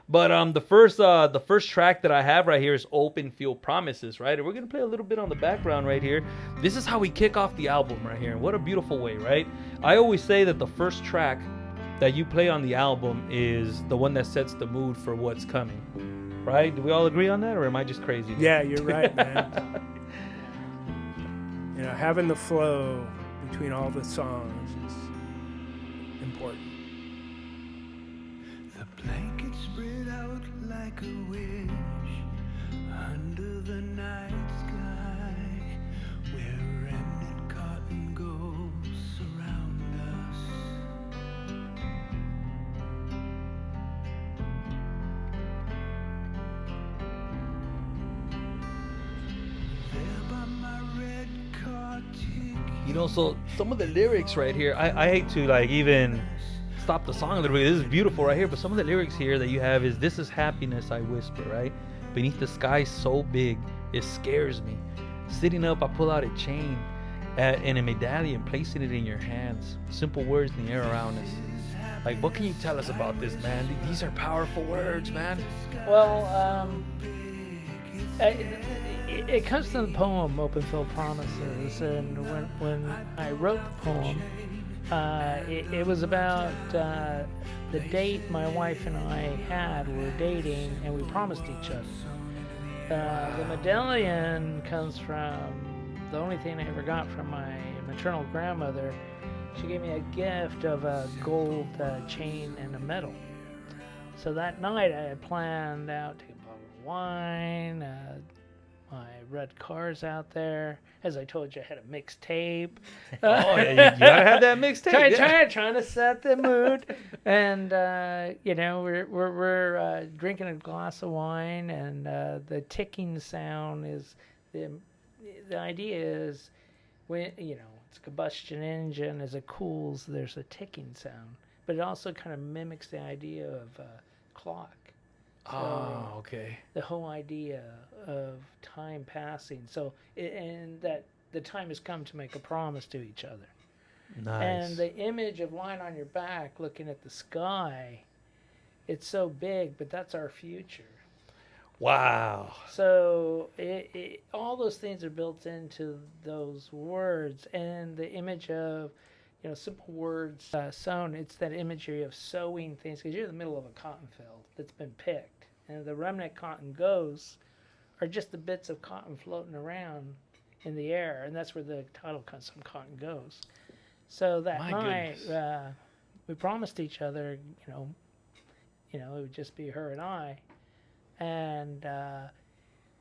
But the first track that I have right here is Open Field Promises, right? And we're gonna play a little bit on the background right here. This is how we kick off the album right here. What a beautiful way, right? I always say that the first track that you play on the album is the one that sets the mood for what's coming, right? Do we all agree on that, or am I just crazy? Yeah, you're right, man. Having the flow between all the songs is important. The blanket spread out like a wish under the night sky, where remnant cotton ghosts surround us. There by my red car ticket. So some of the lyrics right here, I hate to even stop the song a little bit. This is beautiful right here, but some of the lyrics here that you have is, "This is happiness I whisper," right? "Beneath the sky so big, it scares me. Sitting up, I pull out a chain and a medallion, placing it in your hands. Simple words in the air around us." Like, what can you tell us about this, man? These are powerful words, man. Well, it comes to the poem "Open Field Promises," and when I wrote the poem, it was about the date my wife and I had. We were dating, and we promised each other. The medallion comes from the only thing I ever got from my maternal grandmother. She gave me a gift of a gold chain and a medal. So that night I had planned out to get a bottle of wine, my red cars out there. As I told you, I had a mixtape. Oh, yeah, you gotta have that mixtape. Trying to set the mood. And, we're drinking a glass of wine, and the ticking sound is, the idea is, when, it's a combustion engine, as it cools, there's a ticking sound. But it also kind of mimics the idea of a clock. So okay. The whole idea of time passing. So, and that the time has come to make a promise to each other. Nice. And the image of lying on your back looking at the sky, it's so big, but that's our future. Wow. So all those things are built into those words, and the image of, simple words sown. It's that imagery of sowing things, because you're in the middle of a cotton field that's been picked, and the remnant cotton goes are just the bits of cotton floating around in the air, and that's where the title comes from, Cotton Goes. So that night, we promised each other, it would just be her and I. And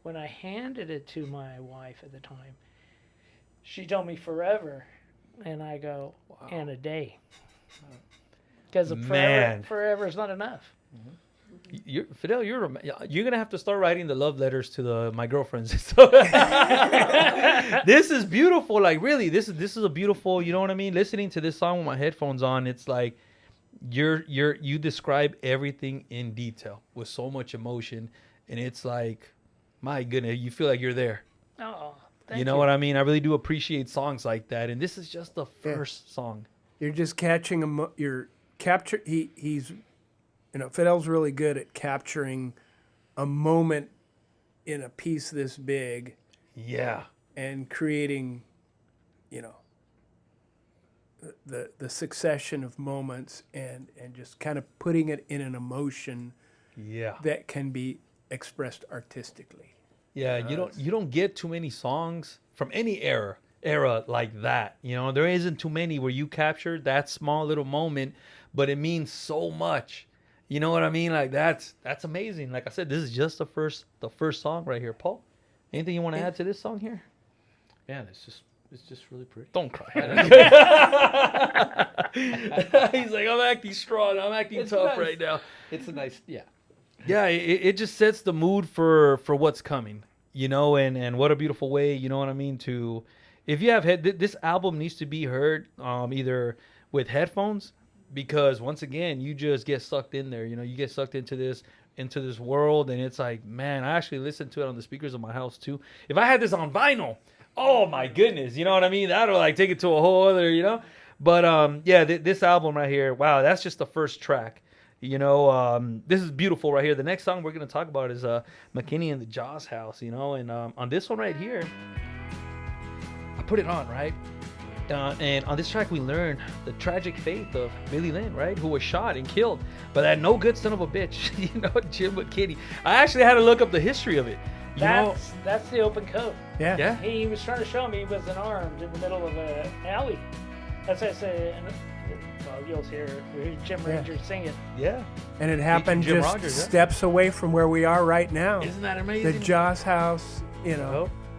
when I handed it to my wife at the time, she told me forever, and I go, and a day. Because forever is not enough. Fidel, you're gonna have to start writing the love letters to my girlfriends. So, this is beautiful. Like really, this is a beautiful. You know what I mean? Listening to this song with my headphones on, it's like you describe everything in detail with so much emotion, and it's like, my goodness, you feel like you're there. Oh, You know what I mean? I really do appreciate songs like that, and this is just the first song. You're just catching he's Fidel's really good at capturing a moment in a piece this big. Yeah. And creating, the succession of moments and just kind of putting it in an emotion that can be expressed artistically. Yeah, you don't get too many songs from any era like that. There isn't too many where you capture that small little moment, but it means so much. You know what I mean? Like that's amazing. Like I said, this is just the first song right here. Paul, anything you want to add to this song here? Yeah, it's just really pretty. Don't cry. He's like, I'm acting strong. I'm acting tough right now. It's a nice, Yeah, it just sets the mood for what's coming, and what a beautiful way, you know what I mean, if you have this album needs to be heard either with headphones, because once again, you just get sucked in there, you get sucked into this world, and it's like, man, I actually listen to it on the speakers of my house too. If I had this on vinyl, oh my goodness, you know what I mean? That'll like take it to a whole other, But this album right here, wow, that's just the first track. This is beautiful right here. The next song we're going to talk about is McKinney and the Joss House, and on this one right here, I put it on, right? And on this track, we learn the tragic fate of Billy Lynn, right? Who was shot and killed by that no good son of a bitch, Jim McKinney. I actually had to look up the history of it. That's the open code. Yeah. He was trying to show me he was unarmed in the middle of an alley. That's what I say. Well, you'll hear Jim Ranger sing it. Yeah. And it happened Jim just Rogers, steps away from where we are right now. Isn't that amazing? The Joss House,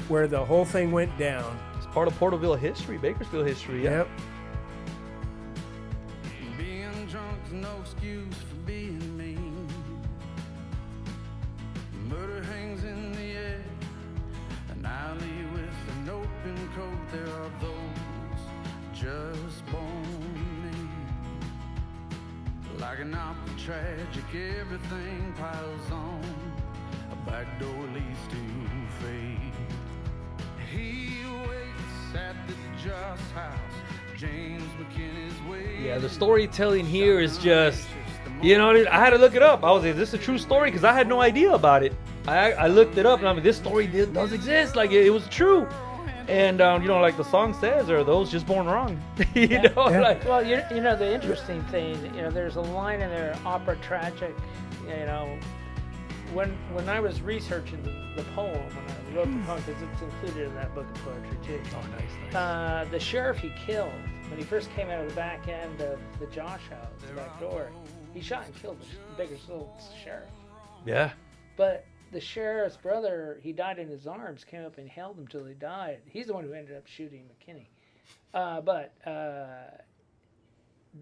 where the whole thing went down. It's part of Porterville history, Bakersfield history. Yeah. Yep. Being drunk's no excuse for being mean. Murder hangs in the air, an alley with an open coat. There are those just born in. Like an opera tragic, everything piles on. A back door leads to fate. He waits at the Joss House. James McKinney's way. Yeah, the storytelling here is just, I had to look it up. I was like, is this a true story? Because I had no idea about it. I looked it up, and I'm like, this story does exist. Like, it was true. And, like the song says, are those just born wrong? Like, well, the interesting thing, there's a line in there, opera tragic, when I was researching the poem, when I wrote the poem, because it's included in that book of poetry too. Oh, nice. The sheriff he killed, when he first came out of the back end of the Josh house, the back door, he shot and killed the Bakersfield sheriff. Yeah. But the sheriff's brother, he died in his arms, came up and held him till he died. He's the one who ended up shooting McKinney. But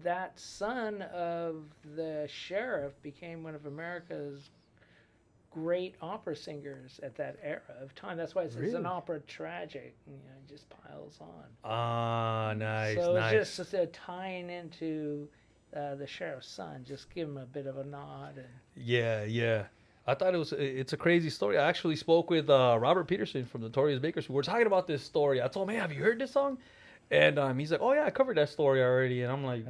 that son of the sheriff became one of America's great opera singers at that era of time. That's why it's an opera tragic. It just piles on. Ah, nice. So nice. it's just a tying into the sheriff's son. Just give him a bit of a nod. And Yeah. I thought it's a crazy story. I actually spoke with Robert Peterson from Notorious Bakersfield. We're talking about this story. I told him, hey, have you heard this song? And he's like, oh, yeah, I covered that story already. And I'm like,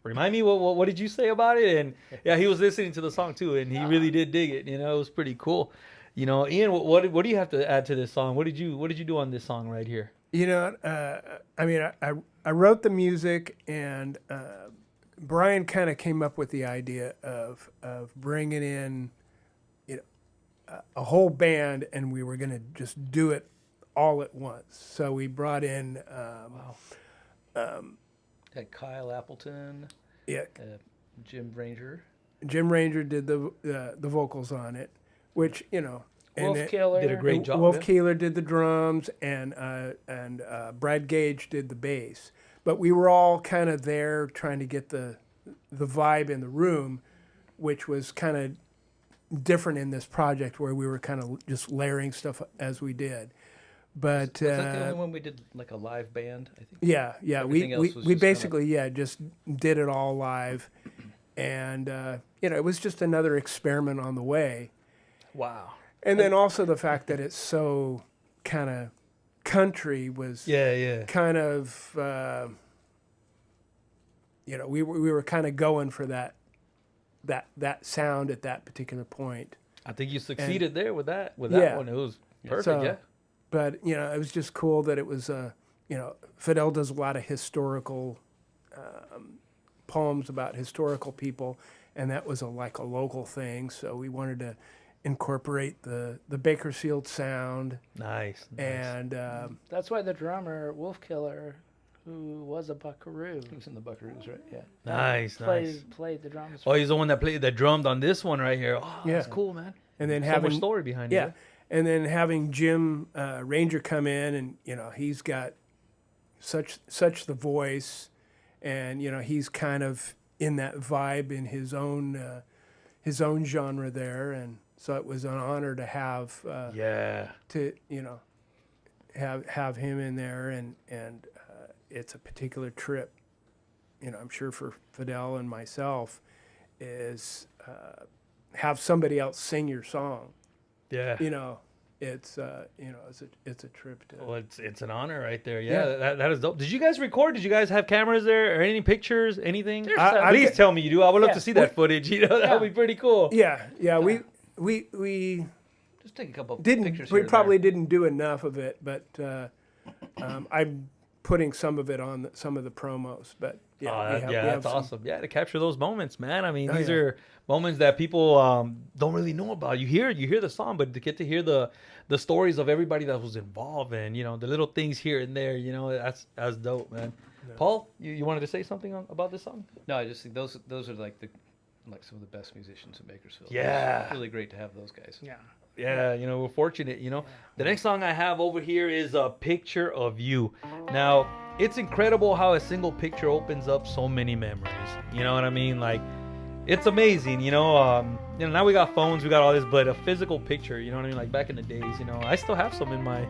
remind me, what did you say about it? And, yeah, he was listening to the song, too, and he really did dig it. It was pretty cool. Ian, what do you have to add to this song? What did you do on this song right here? I wrote the music, and Brian kind of came up with the idea of bringing in a whole band, and we were going to just do it all at once. So we brought in Had Kyle Appleton, Jim Ranger. Jim Ranger did the vocals on it, which Wolf Killer did a great job. Wolf Keeler did the drums, and Brad Gage did the bass. But we were all kind of there trying to get the vibe in the room, which was kind of different in this project where we were kind of just layering stuff as we did. But Was that the only one we did like a live band? I think. yeah, Everything else was we just basically just did it all live, and it was just another experiment on the way. Wow. And then also the fact that it's so kind of country was kind of we were kind of going for that sound at that particular point. I think you succeeded there with that one. It was perfect. So, but it was just cool that it was Fidel does a lot of historical poems about historical people, and that was a local thing. So we wanted to incorporate the Bakersfield sound. Nice. And That's why the drummer Wolf Killer, who was a Buckaroo, He was in the Buckaroos, right? Yeah. Nice. played the drums. Oh, he's the one that drummed on this one right here. Oh, that's cool, man. and then So having much story behind it. yeah, and then having Jim Ranger come in, and he's got such the voice, and he's kind of in that vibe in his own genre there, and so it was an honor to have have him in there, and it's a particular trip, I'm sure for Fidel and myself, is have somebody else sing your song. Yeah. It's it's a trip to. Well, it's an honor right there. Yeah, that is dope. Did you guys record? Did you guys have cameras there or any pictures, anything? Please tell me you do. I would love to see that footage. That would be pretty cool. Yeah. We Just take a couple of didn't. pictures. We here and probably there. didn't do enough of it, but I'm putting some of it on some of the promos. But that's awesome. Yeah, to capture those moments, man. I mean, these yeah. are moments that people don't really know about. You hear the song, but to get to hear the stories of everybody that was involved, and the little things here and there, that's dope, man. Yeah. Paul, you wanted to say something about this song? No, I just think those are like some of the best musicians in Bakersfield. Yeah. It's really great to have those guys. Yeah. Yeah, we're fortunate, The next song I have over here is A Picture of You. Now, it's incredible how a single picture opens up so many memories. You know what I mean? Like, it's amazing, now we got phones, we got all this, but a physical picture, you know what I mean? Like back in the days, I still have some in my,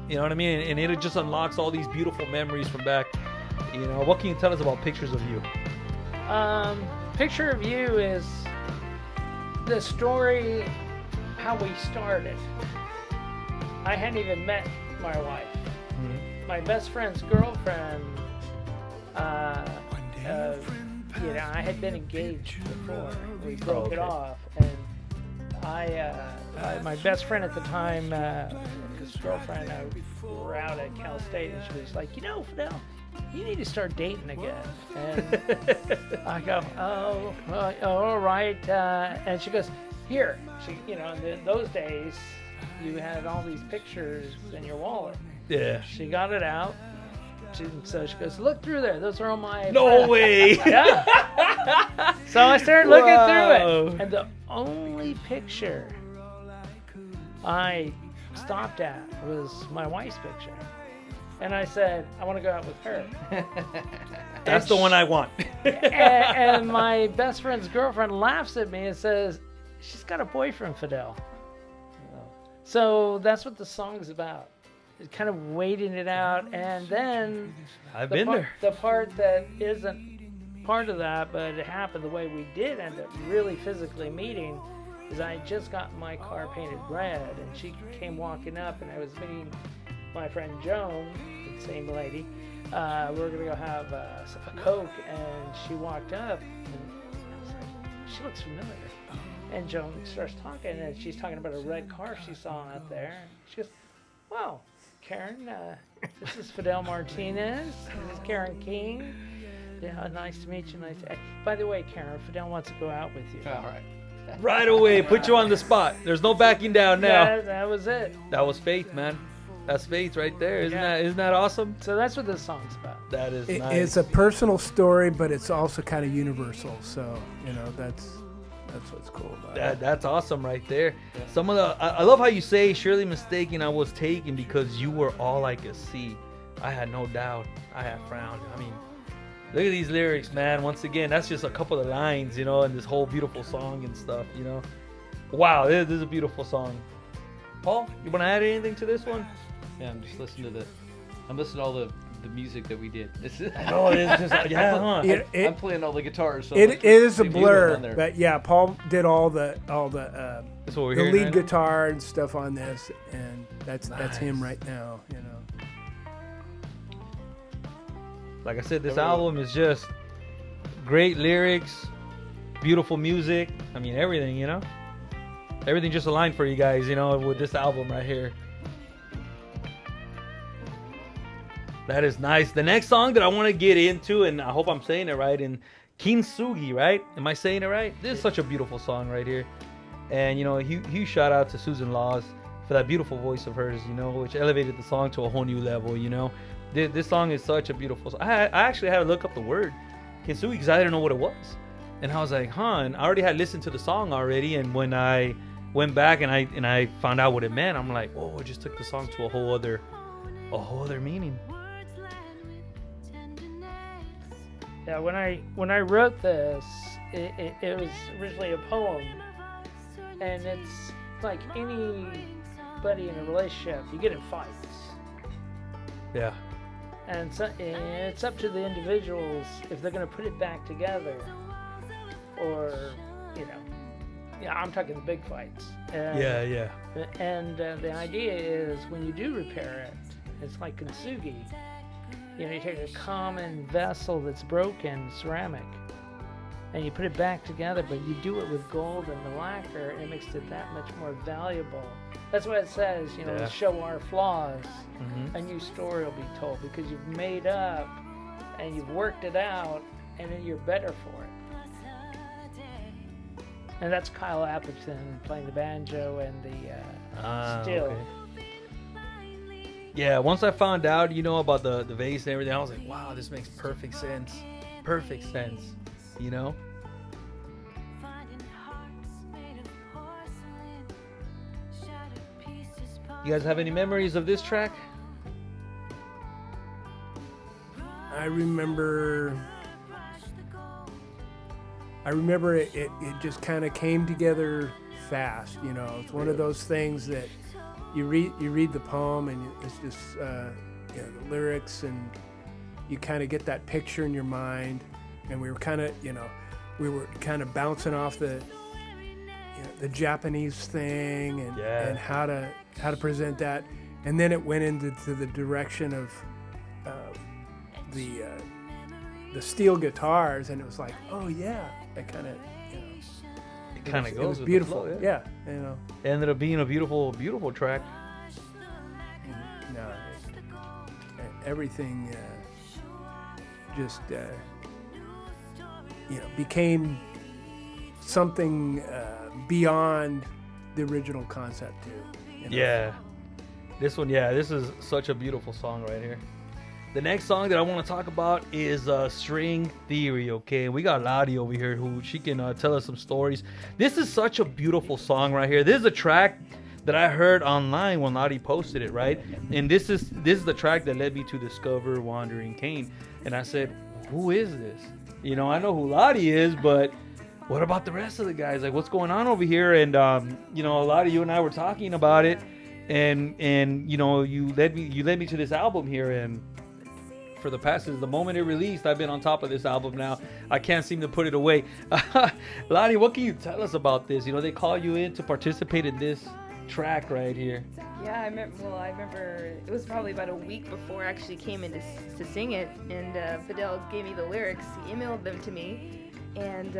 you know what I mean? And it just unlocks all these beautiful memories from back. What can you tell us about Pictures of You? Picture of You is the story how we started. I hadn't even met my wife. Mm-hmm. My best friend's girlfriend, I had been engaged before. We broke it off, and my best friend at the time, his girlfriend, we were out at Cal State, and she was like, Fidel, you need to start dating again. And I go, all right. And she goes, here. In those days, you had all these pictures in your wallet. Yeah. She got it out. So she goes, look through there. Those are all my No friends. way. Yeah. So I started looking through it. And the only picture I stopped at was my wife's picture. And I said, I want to go out with her. That's the one I want. and my best friend's girlfriend laughs at me and says, she's got a boyfriend, Fidel. So that's what the song's about. It's kind of waiting it out. And then I've been there. The part that isn't part of that, but it happened the way we did end up really physically meeting, is I had just got my car painted red, and she came walking up, and I was meeting my friend Joan, the same lady. We were going to go have a Coke, and she walked up, and I was like, she looks familiar. And Joan starts talking, and she's talking about a red car she saw out there. And she goes, wow, Karen, this is Fidel Martinez. This is Karen King. Yeah, nice to meet you. By the way, Karen, Fidel wants to go out with you. All right. Right away, put you on the spot. There's no backing down now. Yeah, that was it. That was faith, man. That's faith right there. Isn't that awesome? So that's what this song's about. That is nice. It's a personal story, but it's also kind of universal. So that's what's cool about it. That's awesome right there. Some of the I love how you say, surely mistaken I was taken because you were all I could see. I had no doubt. I had frowned. I mean, look at these lyrics, man. Once again, that's just a couple of lines, in this whole beautiful song and stuff, Wow, this is a beautiful song. Paul, you want to add anything to this one? Yeah, I'm just listening to I'm listening to all the music that we did. Oh, it's just yeah, huh? I'm playing all the guitars. So It is a leave you on blur, there. but yeah, Paul did all the That's what we're the hearing lead right now? guitar and stuff on this, and that's him right now. You know. Like I said, this album is just great lyrics, beautiful music. I mean, everything, you know? Everything just aligned for you guys, you know, with this album right here. That is nice. The next song that I want to get into, and I hope I'm saying it right, in Kintsugi, right? Am I saying it right? This is such a beautiful song right here. And, you know, huge shout out to Susan Laws for that beautiful voice of hers, you know, which elevated the song to a whole new level, you know. This song is such a beautiful song. I actually had to look up the word Kintsugi because I didn't know what it was. And I was like, and I already had listened to the song already. And when I went back and I found out what it meant, I'm like, oh, it just took the song to a whole other meaning. Yeah, when I wrote this, it was originally a poem, and it's like anybody in a relationship, you get in fights, Yeah. and it's up to the individuals if they're going to put it back together, or I'm talking the big fights. Yeah. And the idea is when you do repair it, it's like kintsugi. You know, you take a common vessel that's broken, ceramic, and you put it back together, but you do it with gold and the lacquer, and it makes it that much more valuable. That's what it says, you know, Yeah. show our flaws. Mm-hmm. A new story will be told because you've made up and you've worked it out, and then you're better for it. And that's Kyle Appleton playing the banjo and the steel. Okay. Yeah, once I found out, you know, about the vase and everything, I was like, wow, this makes perfect sense. Perfect sense, you know? You guys have any memories of this track? I remember it just kind of came together fast, you know. It's one of those things that you read the poem and it's just the lyrics, and you kind of get that picture in your mind. And we were kind of bouncing off the Japanese thing and how to present that, and then it went into the direction of the steel guitars, and it was like, oh yeah, that kind of It kind of goes. It was with beautiful, the flow, yeah, you know. It ended up being a beautiful, beautiful track. No, everything just became something beyond the original concept too. You know? Yeah. This one, this is such a beautiful song right here. The next song that I want to talk about is String Theory, okay? We got Latti over here who she can tell us some stories. This is such a beautiful song right here. This is a track that I heard online when Latti posted it, right? And this is the track that led me to discover Wandering Cain. And I said, who is this? You know, I know who Latti is, but what about the rest of the guys? Like, what's going on over here? And Latti, you and I were talking about it, and you know, you led me to this album here, and for the past, since the moment it released, I've been on top of this album now. I can't seem to put it away. Latti, what can you tell us about this? You know, they call you in to participate in this track right here. Yeah, I remember it was probably about a week before I actually came in to sing it, and Fidel gave me the lyrics. He emailed them to me, and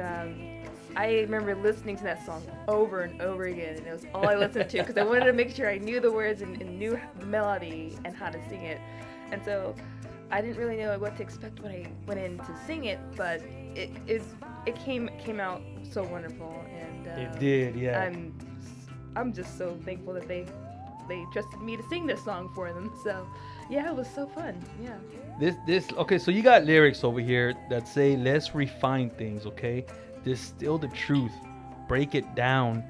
I remember listening to that song over and over again, and it was all I listened to because I wanted to make sure I knew the words and knew the melody and how to sing it. And so I didn't really know what to expect when I went in to sing it, but it came out so wonderful, and It did, yeah. I'm just so thankful that they trusted me to sing this song for them. So yeah, it was so fun. Yeah. Okay, so you got lyrics over here that say, let's refine things, okay? Distill the truth, break it down,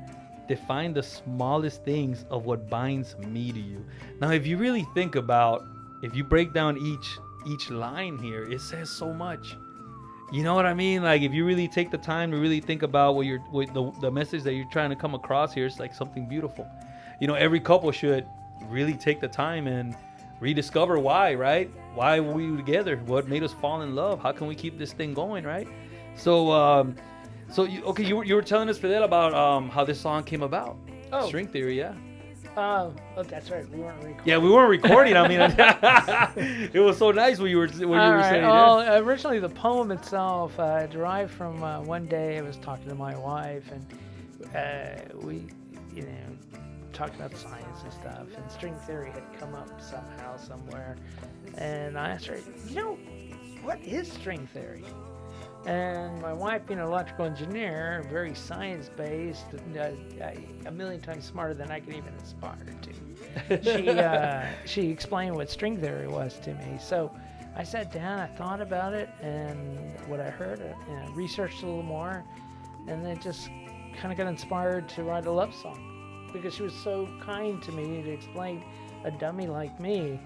define the smallest things of what binds me to you. Now, if you really think about, if you break down each line here, it says so much. You know what I mean? Like, if you really take the time to really think about the message that you're trying to come across here, it's like something beautiful. You know, every couple should really take the time and rediscover why, right? Why were we together? What made us fall in love? How can we keep this thing going, right? So, you were telling us, Fidel, about how this song came about. Oh. String theory, yeah. Oh, that's right. We weren't recording. Yeah, we weren't recording. I mean, it was so nice when you were saying that. Well, originally the poem itself derived from one day I was talking to my wife, and we, talked about science and stuff, and string theory had come up somehow, somewhere, and I asked her, what is string theory? And my wife, being an electrical engineer, very science-based, a million times smarter than I could even aspire to, she explained what string theory was to me. So I sat down, I thought about it, and what I heard, and researched a little more, and then just kind of got inspired to write a love song, because she was so kind to me to explain a dummy like me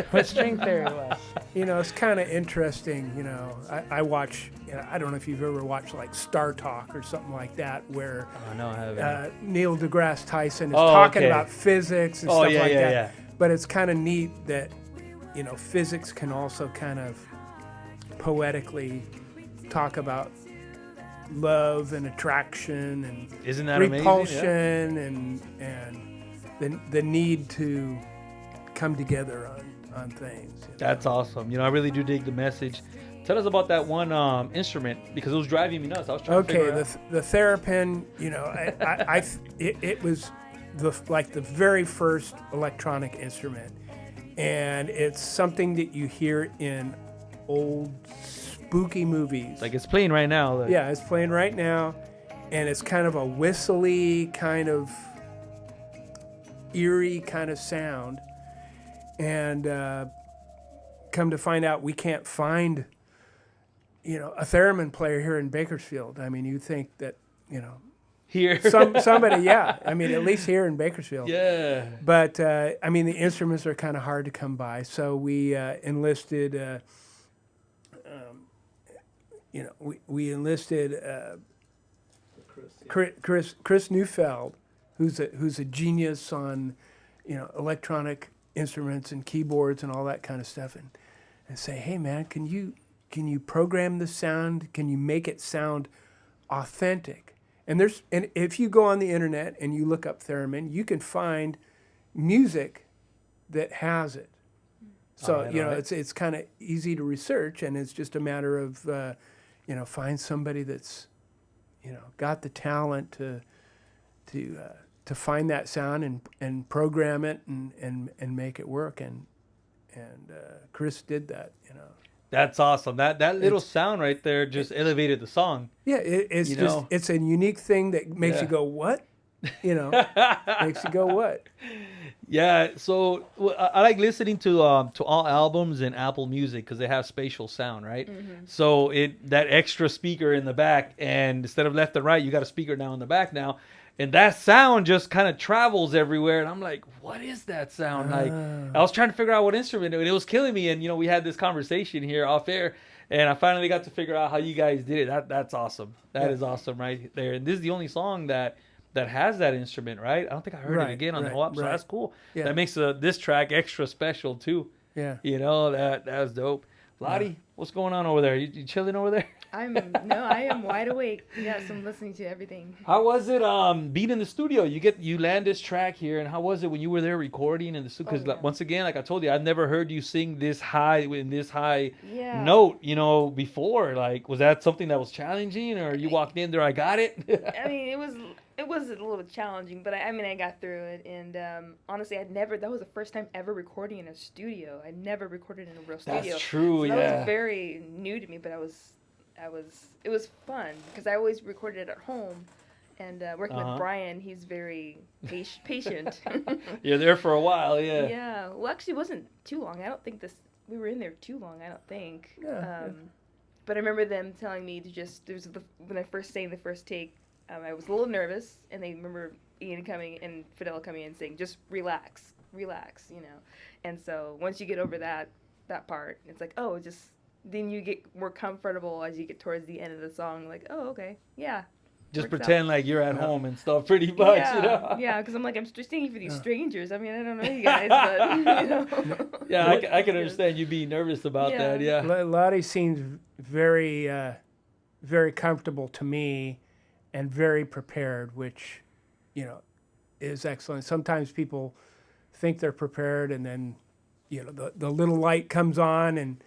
what string theory was. It's kind of interesting. I watch. I don't know if you've ever watched like Star Talk or something like that, where no, I haven't. Neil deGrasse Tyson is talking about physics and stuff like that. Yeah. But it's kind of neat that physics can also kind of poetically talk about love and attraction and isn't that repulsion amazing? and the need to come together on things. That's awesome. I really do dig the message. Tell us about that one instrument, because it was driving me nuts. I was trying to figure out. The Therapin. It was the very first electronic instrument, and it's something that you hear in old spooky movies. Like, it's playing right now. Yeah, it's playing right now, and it's kind of a whistly, kind of eerie kind of sound. And come to find out, we can't find, a theremin player here in Bakersfield. I mean, you think that, Here. somebody, yeah. I mean, at least here in Bakersfield. Yeah. But, the instruments are kind of hard to come by. So we enlisted, we enlisted Chris Neufeld, who's a genius on, electronic instruments and keyboards and all that kind of stuff, and say, hey man, can you program the sound? Can you make it sound authentic? And if you go on the internet and you look up theremin, you can find music that has it. So it's kind of easy to research, and it's just a matter of find somebody that's got the talent to find that sound and program it and make it work, and Chris did that. That's awesome. That little sound right there just elevated the song. Yeah, it's a unique thing that makes you go, what? Makes you go, what? Yeah, so I like listening to all albums in Apple Music because they have spatial sound, right? Mm-hmm. So that extra speaker in the back, and instead of left and right, you got a speaker now in the back now. And that sound just kind of travels everywhere. And I'm like, what is that sound? Like, I was trying to figure out what instrument, and it was killing me. And, we had this conversation here off air, and I finally got to figure out how you guys did it. That's awesome. That is awesome right there. And this is the only song that has that instrument, right? I don't think I heard it again on the whole album, so that's cool. Yeah. That makes this track extra special, too. Yeah. That's dope. Latti, what's going on over there? You chilling over there? I am wide awake. Yes, I'm listening to everything. How was it being in the studio? You land this track here, and how was it when you were there recording in the studio? Because once again, like I told you, I've never heard you sing this high in this high note, before. Like, was that something that was challenging, or you walked in there, I got it? I mean, it was a little challenging, but I got through it. And honestly, that was the first time ever recording in a studio. I never recorded in a real studio. That's true, so that was very new to me, but it was fun because I always recorded it at home. And working with Brian, he's very patient. You're there for a while, yeah. Yeah. Well, actually, it wasn't too long. I don't think we were in there too long, I don't think. Yeah. But I remember them telling me to when I first sang the first take, I was a little nervous, and they remember Ian coming and Fidel coming in and saying, just relax, And so once you get over that part, it's like, then you get more comfortable as you get towards the end of the song. Like, oh, okay, yeah. Just works pretend like you're at home and stuff, pretty much. Yeah, You know? yeah, because I'm like, I'm just singing for these strangers. I mean, I don't know you guys, but you know. Yeah, I can understand you being nervous about that. Yeah. Latti seems very, very comfortable to me, and very prepared, which, you know, is excellent. Sometimes people think they're prepared, and then, you know, the little light comes on, and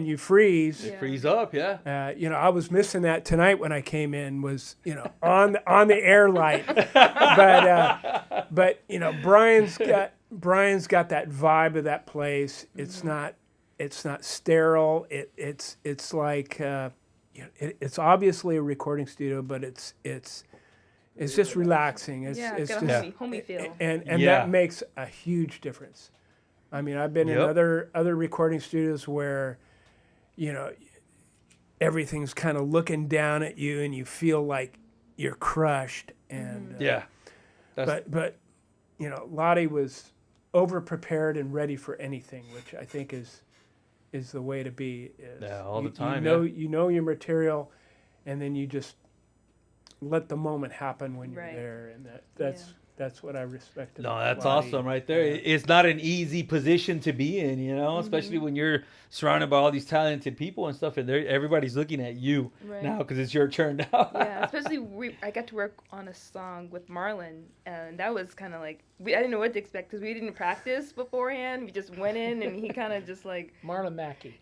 you freeze. Yeah. Freeze up, yeah. You know, I was missing that tonight when I came in. Was, you know, on the air light, but you know, Brian's got that vibe of that place. It's not sterile. It's like you know, it's obviously a recording studio, but it's just relaxing. It's got just a homey feel. and that makes a huge difference. I mean, I've been in other recording studios where, you know, everything's kind of looking down at you, and you feel like you're crushed. And but you know, Latti was over prepared and ready for anything, which I think is the way to be. All the time. You know your material, and then you just let the moment happen when you're there, and that's what I respect. No, that's awesome right there. It's not an easy position to be in, you know, especially when you're surrounded by all these talented people and stuff, and everybody's looking at you now because it's your turn now. Yeah, especially I got to work on a song with Marlon, and that was kind of like, I didn't know what to expect because we didn't practice beforehand. We just went in, and he kind of just like... Marlon Mackey,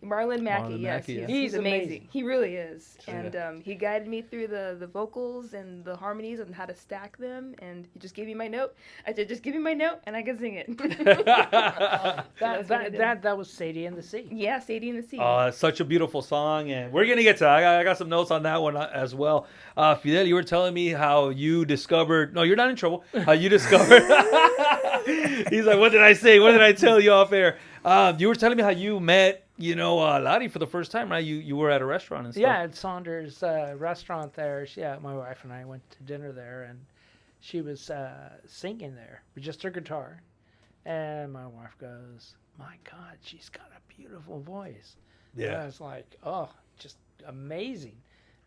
yes. He's amazing. He really is. And he guided me through the vocals and the harmonies and how to stack them, and he just gave me my note. I said, just give me my note, and I can sing it. that was Sadie and the Sea. Yeah, Sadie and the Sea. Oh, it's such a beautiful song, and we're gonna get to. I got some notes on that one as well. Fidel, you were telling me how you discovered. No, you're not in trouble. How you discovered. He's like, what did I say? What did I tell you off air? You were telling me how you met, you know, Latti for the first time, right? You were at a restaurant and stuff. Yeah, at Saunders' restaurant there. My wife and I went to dinner there, and she was singing there with just her guitar. And my wife goes, my God, she's got a beautiful voice. Yeah. And I was like, oh, just amazing.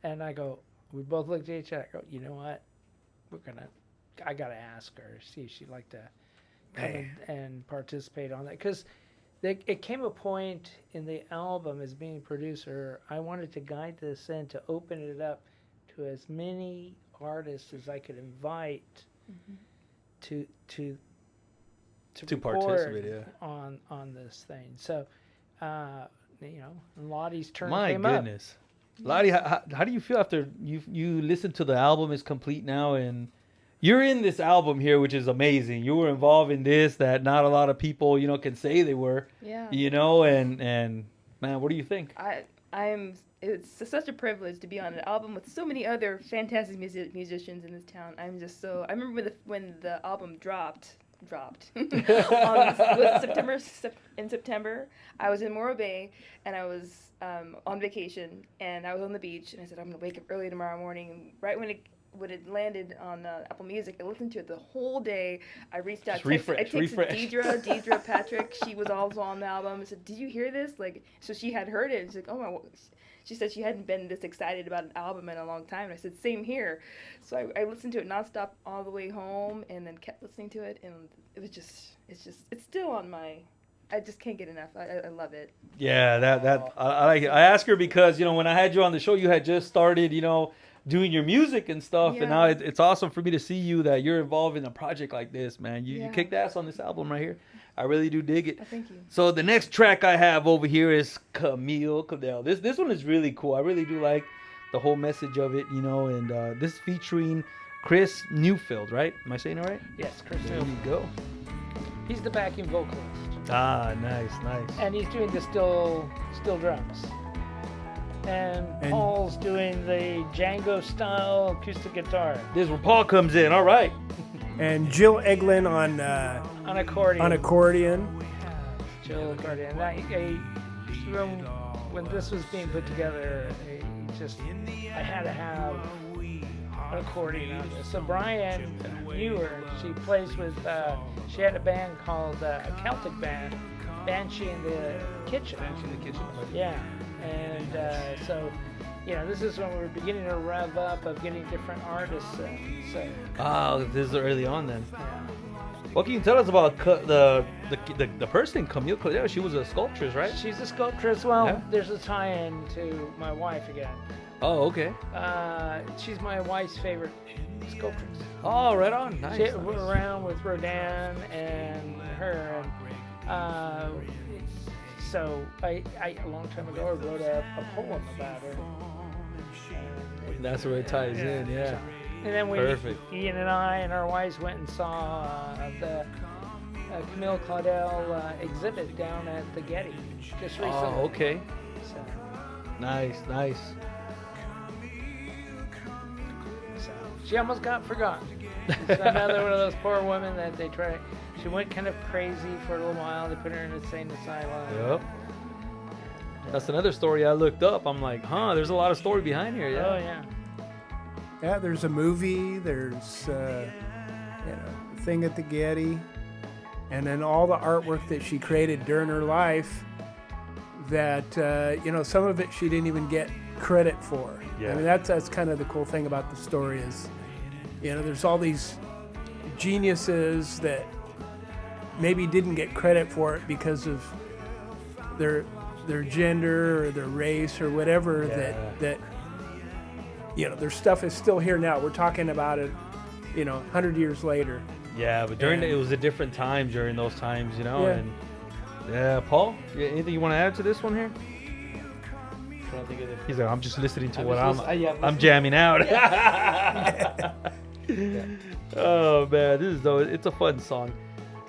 And I go, we both looked at each other. I go, you know what? I got to ask her, see if she'd like to come in and participate on that. Because it came a point in the album as being a producer, I wanted to guide this in to open it up to as many artists as I could invite to participate on this thing. So, you know, Lottie's turn My came up. goodness. Latti, how do you feel after you listen to the album is complete now, and you're in this album here, which is amazing. You were involved in this that not a lot of people, you know, can say they were. Yeah. You know, and man, what do you think? It's such a privilege to be on an album with so many other fantastic musicians in this town. I'm just so. I remember when the album dropped. In September. I was in Morro Bay, and I was on vacation, and I was on the beach, and I said, I'm gonna wake up early tomorrow morning. And right when it landed on Apple Music, I listened to it the whole day. I reached out. I texted Deidre Patrick. She was also on the album. I said, did you hear this? Like, so she had heard it. And she's like, oh my. She said she hadn't been this excited about an album in a long time. And I said, same here. So I listened to it nonstop all the way home, and then kept listening to it, and it was it's still on my. I just can't get enough. I love it. Yeah, I like it. I asked her because, you know, when I had you on the show, you had just started, you know, doing your music and stuff, and now it's awesome for me to see you that you're involved in a project like this, man. You kicked ass on this album right here. I really do dig it. Thank you. So the next track I have over here is Camille Cadell. This one is really cool. I really do like the whole message of it, you know, and this is featuring Chris Newfield, right? Am I saying it right? Yes, Chris There Newfield. you go. He's the backing vocalist. Ah, nice. And he's doing the still drums. And Paul's doing the Django style acoustic guitar. This is where Paul comes in. All right. And Jill Eglin on accordion. Jill accordion. When this was being put together, I had to have an accordion on this. So Brian knew her. She plays with. She had a band called a Celtic band, Banshee in the Kitchen. Banshee in the Kitchen. Yeah. And so, this is when we were beginning to rev up of getting different artists in. So, Oh, this is early on then. yeah. What can you tell us about the person, Camille Cordero? She was a sculptress, right? She's a sculptress. Well, Yeah. there's a tie-in to my wife again. Oh, okay. She's my wife's favorite sculptress. Oh, right on. Nice. She nice. went around with Rodin and her. And, so I a long time ago, I wrote a poem about her. And That's where it ties in, yeah. So, and then Perfect. Ian and I and our wives went and saw the Camille Claudel exhibit down at the Getty just recently. Oh, okay. So, Nice. so she almost got forgotten. She's another one of those poor women that they try. She went kind of crazy for a little while. They put her in an insane asylum. Yep. That's another story I looked up. I'm like, there's a lot of story behind here. Yeah. Oh yeah. Yeah, there's a movie. There's a thing at the Getty, and then all the artwork that she created during her life. That some of it she didn't even get credit for. Yeah. I mean, that's kind of the cool thing about the story is, there's all these geniuses that maybe didn't get credit for it because of their gender or their race or whatever. That their stuff is still here now. We're talking about it, 100 years later. Yeah, but it was a different time during those times, Yeah. And yeah, Paul, anything you want to add to this one here? Trying to think of He's like, I'm just listening to I'm what just I'm listening. jamming out. Oh man, it's a fun song.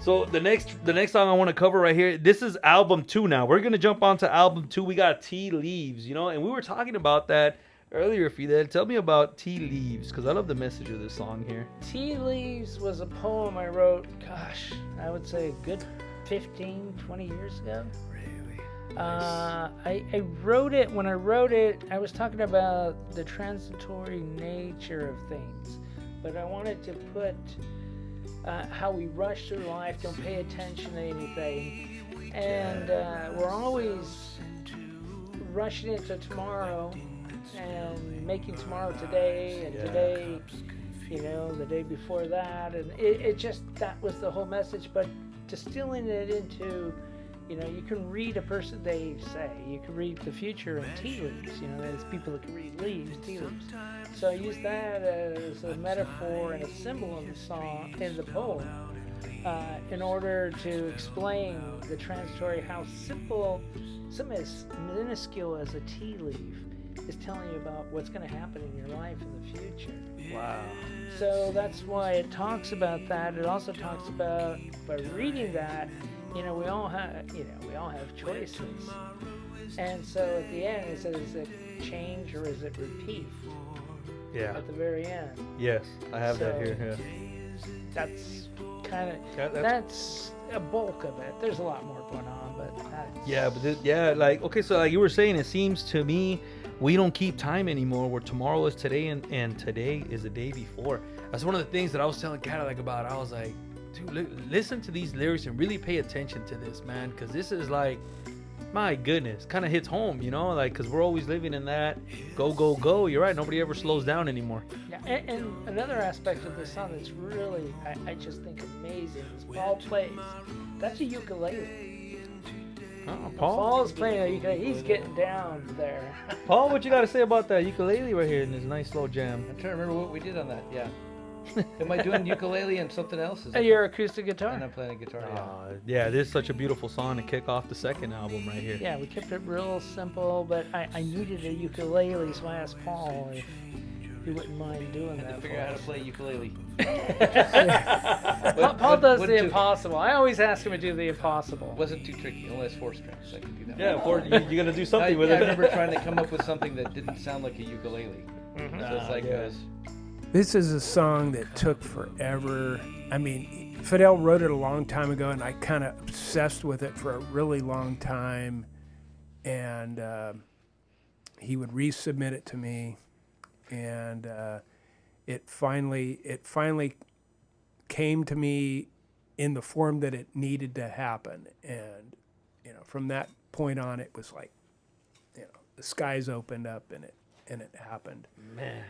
So the next song I want to cover right here, this is album 2 now. We're gonna jump on to album 2. We got Tea Leaves, and we were talking about that earlier, Fidel. Tell me about Tea Leaves, because I love the message of this song here. Tea Leaves was a poem I wrote, I would say a good 15, 20 years ago. Really? I wrote it, when I wrote it, I was talking about the transitory nature of things, but I wanted to put how we rush through life, don't pay attention to anything, and we're always rushing into tomorrow and making tomorrow today, and today, the day before that, and it just, that was the whole message, but distilling it into, you can read a person, they say, you can read the future in tea leaves, there's people that can read leaves, tea leaves. So I use that as a metaphor and a symbol in the song, in the poem, in order to explain the transitory, how simple, something as minuscule as a tea leaf is telling you about what's going to happen in your life in the future. Wow. So that's why it talks about that. It also talks about, by reading that, we all have choices. And so at the end it says, is it change or is it repeat? Yeah. At the very end. Yes, I have that So- here. That's kind of, Yeah, that's a bulk of it. There's a lot more going on, but that's, Yeah, but okay, so like you were saying, it seems to me we don't keep time anymore, where tomorrow is today and today is the day before. That's one of the things that I was telling Cadillac about. I was like, dude, listen to these lyrics and really pay attention to this, man, because this is like, my goodness, kind of hits home, like, because we're always living in that go, go, go. You're right, nobody ever slows down anymore. yeah. And another aspect of this song that's really, I just think amazing is Paul plays. That's a ukulele. Oh, Paul? Paul's playing a ukulele. He's getting down there. Paul, what you got to say about that ukulele right here in this nice slow jam? I'm trying to remember what we did on that. Yeah. Am I doing ukulele and something else? Is And your acoustic guitar. And I'm playing a guitar. Yeah. Yeah, this is such a beautiful song to kick off the second album right here. Yeah, we kept it real simple, but I needed a ukulele, so I asked Paul if he wouldn't mind doing Had that. to figure for out how us. to play ukulele. Paul does What the to- impossible. I always ask him to do the impossible. Wasn't too tricky. It only has 4 strings. So I could do that. Yeah, you're going to do something with I it. remember trying to come up with something that didn't sound like a ukulele. Mm-hmm. So it's like, yes. This is a song that took forever. I mean, Fidel wrote it a long time ago, and I kind of obsessed with it for a really long time. And he would resubmit it to me, and it finally came to me in the form that it needed to happen. And from that point on, it was like, the skies opened up and it happened. Man.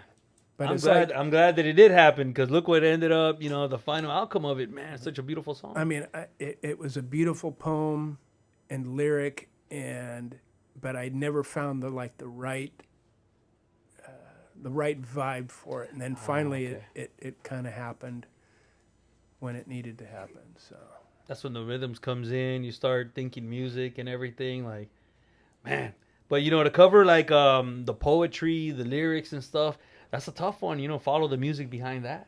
But I'm it's glad. like, I'm glad that it did happen because look what ended up. You know, the final outcome of it. Man, it's such a beautiful song. I mean, it was a beautiful poem and lyric, but I never found the right vibe for it. And then finally, it kind of happened when it needed to happen. So That's when the rhythms comes in. You start thinking music and everything. Like, man. But you know, to cover like the poetry, the lyrics and stuff. That's a tough one, you know, follow the music behind that,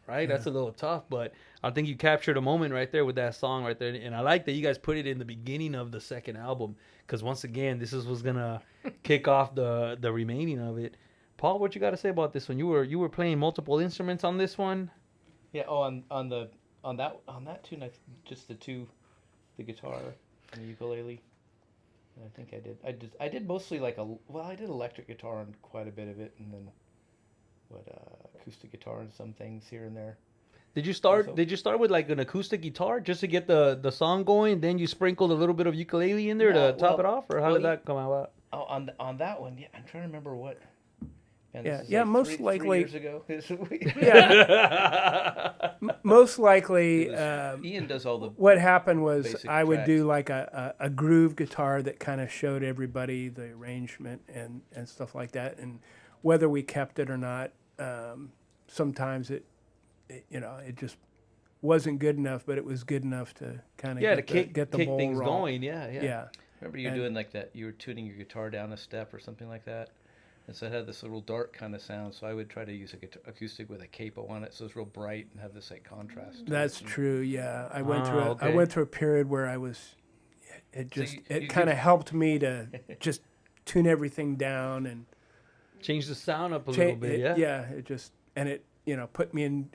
right? Yeah. That's a little tough, but I think you captured a moment right there with that song right there. And I like that you guys put it in the beginning of the second album because once again, this is what's going to kick off the remaining of it. Paul, what you got to say about this one? You were playing multiple instruments on this one? Yeah, on that tune, just the guitar and the ukulele. And I think I did mostly I did electric guitar on quite a bit of it, and then acoustic guitar and some things here and there. Did you start with like an acoustic guitar just to get the song going, then you sprinkled a little bit of ukulele in there to top it off, or how did that come out? Oh, on that one, yeah, I'm trying to remember what. And most likely 3 years ago. Most likely Ian does all the. What happened was I would tracks. do like a groove guitar that kind of showed everybody the arrangement and stuff like that, and whether we kept it or not, sometimes it just wasn't good enough, but it was good enough to kind of get the kick ball things rolling. going. Yeah. Remember you doing like that? You were tuning your guitar down a step or something like that, and so it had this little dark kind of sound. So I would try to use acoustic with a capo on it, so it's real bright and have this like contrast. That's true. Yeah, I went through a period where I was. It kind of helped me to just tune everything down and change the sound up a little bit. It put me in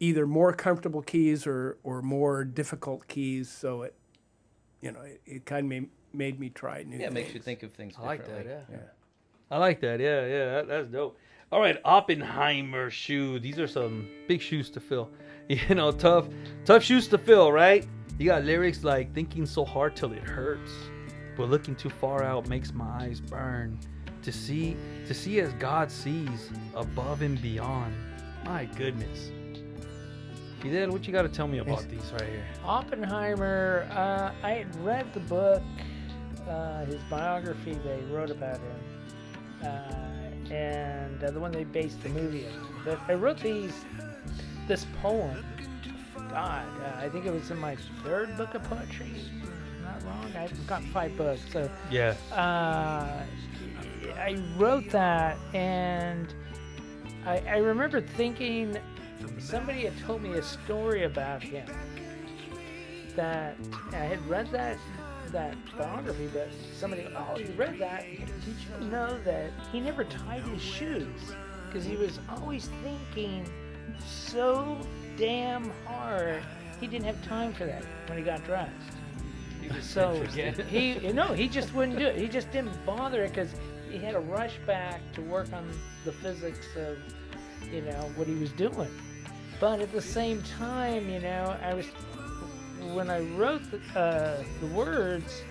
either more comfortable keys or more difficult keys. So it kind of made me try new things. Yeah, it makes you think of things differently. I like that, yeah. I like that, yeah. That's dope. All right, Oppenheimer shoe. These are some big shoes to fill. You know, tough shoes to fill, right? You got lyrics like, thinking so hard till it hurts, but looking too far out makes my eyes burn. To see as God sees, above and beyond. My goodness. Fidel, what you got to tell me about these right here? Oppenheimer, I had read the book, his biography they wrote about him, and the one they based the movie on. But I wrote this poem. God, I think it was in my third book of poetry. Not wrong. I've got 5 books, so yeah. I wrote that, and I remember thinking somebody had told me a story about him. That I had read that biography, but somebody, you read that? Did you know that he never tied his shoes because he was always thinking so damn hard he didn't have time for that when he got dressed. So he just wouldn't do it. He just didn't bother it because he had to rush back to work on the physics of what he was doing. But at the same time, when I wrote the words,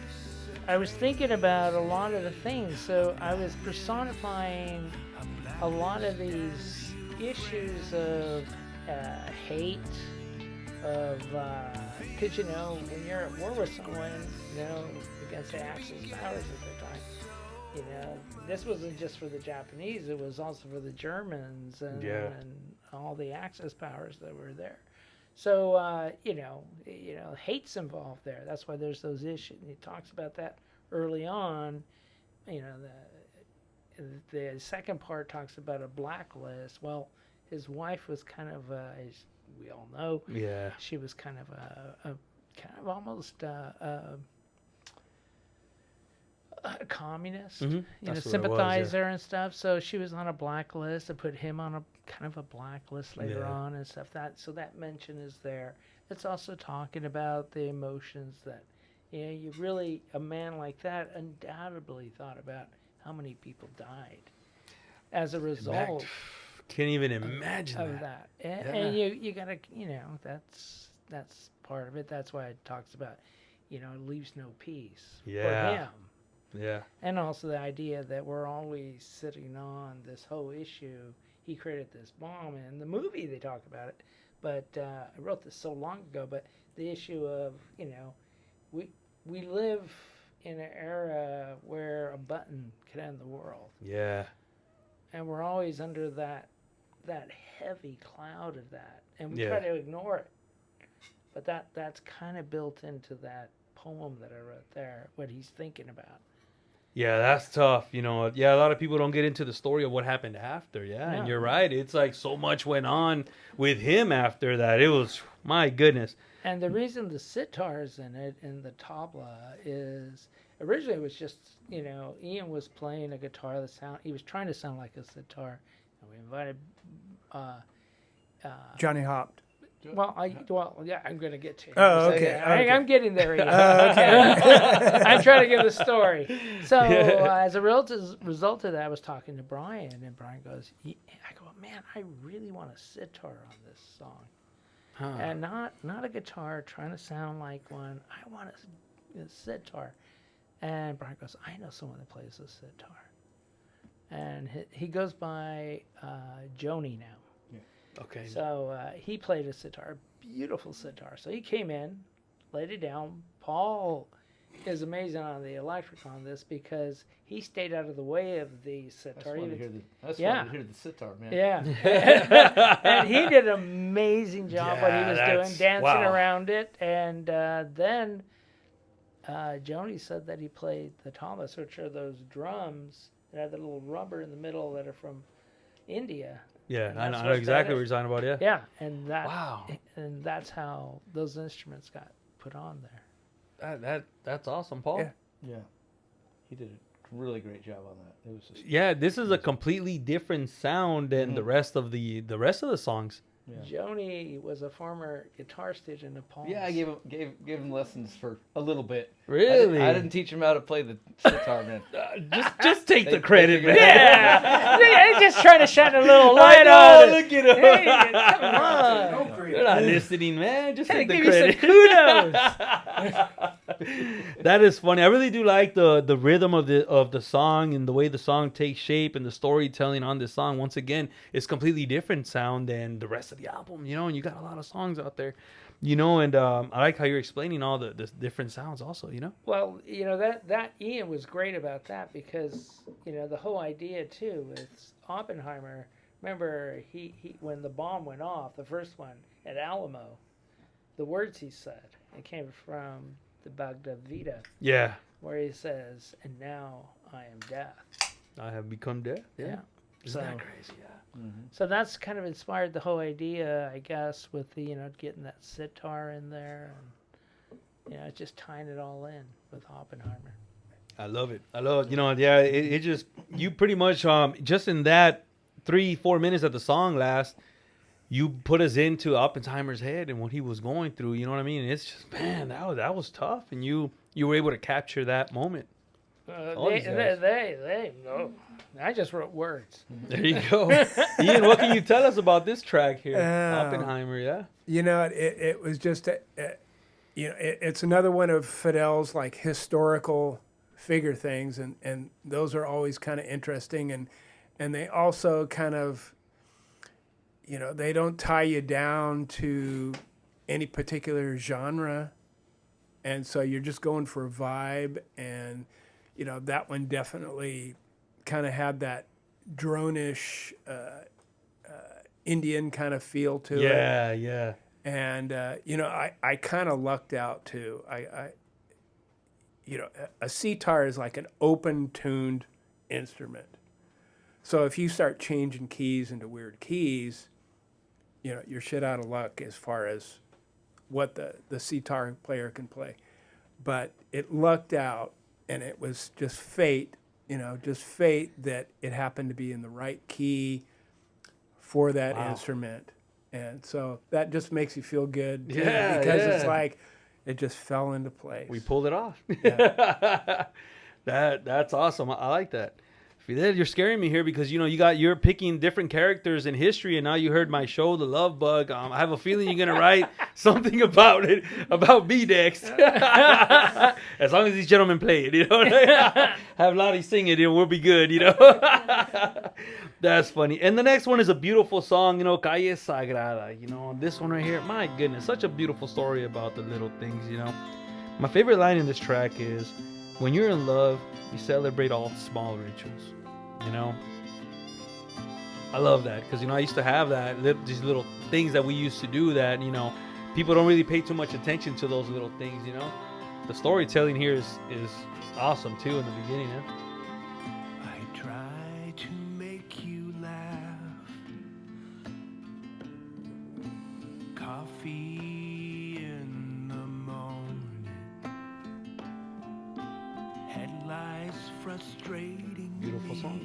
I was thinking about a lot of the things. So I was personifying a lot of these issues of hate, of because when you're at war with someone, against the Axis powers at the time, this wasn't just for the Japanese; it was also for the Germans and all the Axis powers that were there. So hate's involved there. That's why there's those issues. He talks about that early on. The second part talks about a blacklist. Well, his wife was kind of, as we all know, she was kind of almost a communist, sympathizer and stuff. So she was on a blacklist. I put him on a kind of a blacklist later on and stuff. That mention is there. It's also talking about the emotions that, you really, a man like that undoubtedly thought about how many people died as a result. Can't even imagine of that. And you gotta, that's part of it. That's why it talks about, it leaves no peace for him. Yeah. And also the idea that we're always sitting on this whole issue. He created this bomb, and in the movie they talk about it. But I wrote this so long ago. But the issue of, we live in an era where a button could end the world, Yeah. and we're always under that heavy cloud of that, and we try to ignore it. But that's kind of built into that poem that I wrote there. What he's thinking about. Yeah, that's tough. A lot of people don't get into the story of what happened after. Yeah, and you're right. It's like so much went on with him after that. It was, my goodness. And the reason the sitar's in it, in the tabla, is originally it was just, Ian was playing a guitar he was trying to sound like a sitar. And we invited Johnny Hopped. I'm going to get to it. Oh, okay. I'm getting there, Ian. Okay. I'm trying to give the story. So as a result of that, I was talking to Brian, and Brian goes, I go, man, I really want a sitar on this song. And not a guitar trying to sound like one. I want a sitar. And Brian goes, I know someone that plays a sitar. And he goes by Joni now. Okay. So he played a sitar, beautiful sitar. So he came in, laid it down. Paul is amazing on the electric on this because he stayed out of the way of the sitar. I just Yeah. wanted to hear the sitar, man. Yeah. And he did an amazing job what he was doing, dancing wow. around it. And then Joni said that he played the tablas, which are those drums that have the little rubber in the middle that are from India. Yeah, And I that's know what exactly that what is. you're talking about, yeah. Yeah, and Wow. that's how those instruments got put on there. That's awesome, Paul. Yeah. Yeah. He did a really great job on that. It was just Yeah, this is a completely different sound than the rest of the songs. Yeah. Joni was a former guitar student of Paul's. Yeah, I gave him lessons for a little bit. Really? I didn't teach him how to play the sitar, man. Just take They- the credit, they man. figured Yeah, I'm just trying to shine a little I light know, on it. look at him. Hey, come on. They're not listening, man. Just Hey, take the give you some credit. kudos. That is funny. I really do like the rhythm of the song and the way the song takes shape and the storytelling on this song. Once again, it's completely different sound than the rest of the album, and you got a lot of songs out there, and I like how you're explaining all the different sounds also, Well, that Ian was great about that because, the whole idea too with Oppenheimer. Remember, he when the bomb went off, the first one at Alamo, the words he said, it came from the Bhagavad Gita, Yeah. where he says, "And now I am death." I have become death. Yeah. Isn't So- that crazy? Yeah. So that's kind of inspired the whole idea, I guess, with the getting that sitar in there, and just tying it all in with Oppenheimer. I love it. Yeah, it just, you pretty much, just in that 3-4 minutes that the song lasts, you put us into Oppenheimer's head and what he was going through, you know what I mean? And it's just, man, that was tough. And you were able to capture that moment. They no. I just wrote words. There you go. Ian, what can you tell us about this track here? Um, Oppenheimer, yeah? It was just it's another one of Fidel's like historical figure things, and those are always kind of interesting, and they also kind of, they don't tie you down to any particular genre, and so you're just going for a vibe, and that one definitely kind of had that drone-ish Indian kind of feel to it. Yeah. And I kind of lucked out too. A sitar is like an open-tuned instrument. So if you start changing keys into weird keys, you're shit out of luck as far as what the sitar player can play. But it lucked out, and it was just fate, that it happened to be in the right key for that instrument. And so that just makes you feel good, too, because it's like it just fell into place. We pulled it off. Yeah. That's awesome. I like that. Fidel, you're scaring me here because you're picking different characters in history, and now you heard my show, The Love Bug. I have a feeling you're gonna write something about it, about me next. As long as these gentlemen play it, have Latti sing it, we'll be good, That's funny. And the next one is a beautiful song, Calle Sagrada. This one right here, my goodness, such a beautiful story about the little things, My favorite line in this track is, when you're in love, you celebrate all small rituals. I love that because I used to have these little things that we used to do that people don't really pay too much attention to those little things. The storytelling here is awesome too in the beginning. I try to make you laugh. Coffee in the morning. Headlights frustrating. Beautiful song.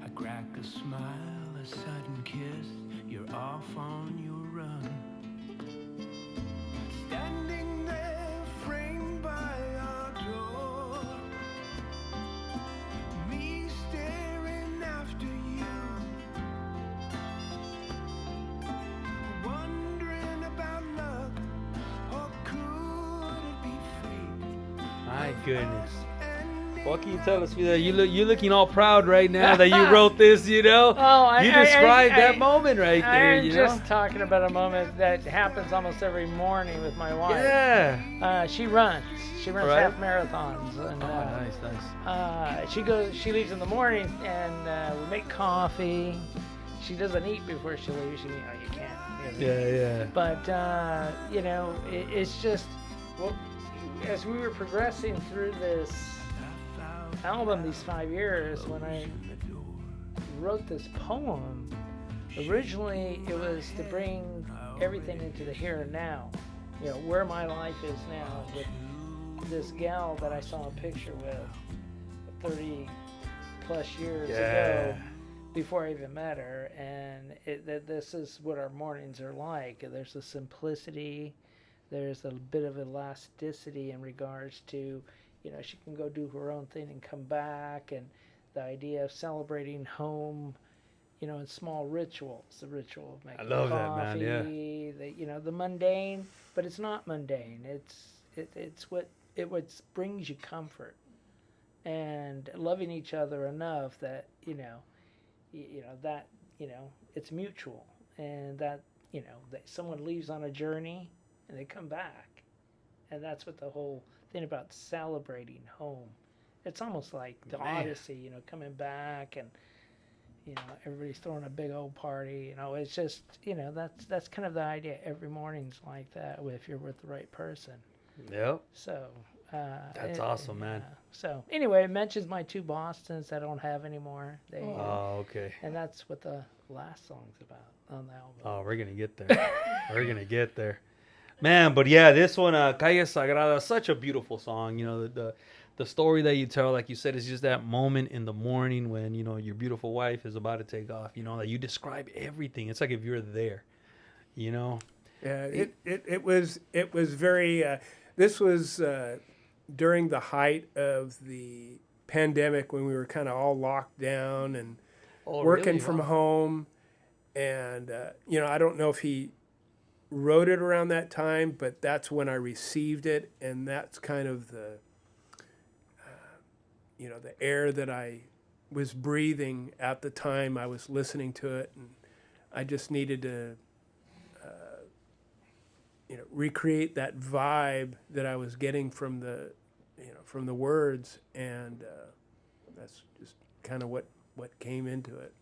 I crack a smile, a sudden kiss. You're off on your run. Standing there, framed by our door. Me staring after you. Wondering about luck, or could it be fate? My goodness. What can you tell us, Fidel? You're looking all proud right now that you wrote this, you described that moment right there, I'm just talking about a moment that happens almost every morning with my wife. Yeah. She runs Right. half marathons. And, Nice. she leaves in the morning and we make coffee. She doesn't eat before she leaves. You can't. Yeah. But, it's just, well, as we were progressing through this album these 5 years, when I wrote this poem, originally it was to bring everything into the here and now, where my life is now with this gal that I saw a picture with 30 plus years ago before I even met her, and this is what our mornings are like. There's a simplicity, there's a bit of elasticity in regards to she can go do her own thing and come back, and the idea of celebrating home, in small rituals. The ritual of making coffee, that, man, yeah. The mundane, but it's not mundane. It's what brings you comfort, and loving each other enough that it's mutual, and that that someone leaves on a journey and they come back, and that's what the whole thing about celebrating home. It's almost like the Odyssey, coming back, and everybody's throwing a big old party. It's just that's kind of the idea. Every morning's like that if you're with the right person. Yep. So that's awesome, man. So anyway, it mentions my 2 Bostons that I don't have anymore. Okay. And that's what the last song's about on the album. Oh, we're gonna get there. We're gonna get there. Man, but yeah, this one, Calle Sagrada, such a beautiful song. The story that you tell, like you said, is just that moment in the morning when, your beautiful wife is about to take off, that you describe everything. It's like if you're there, Yeah, it was very, this was during the height of the pandemic when we were kind of all locked down and working from home. And, I don't know if he wrote it around that time, but that's when I received it, and that's kind of the the air that I was breathing at the time I was listening to it, and I just needed to recreate that vibe that I was getting from the from the words, and that's just kind of what came into it.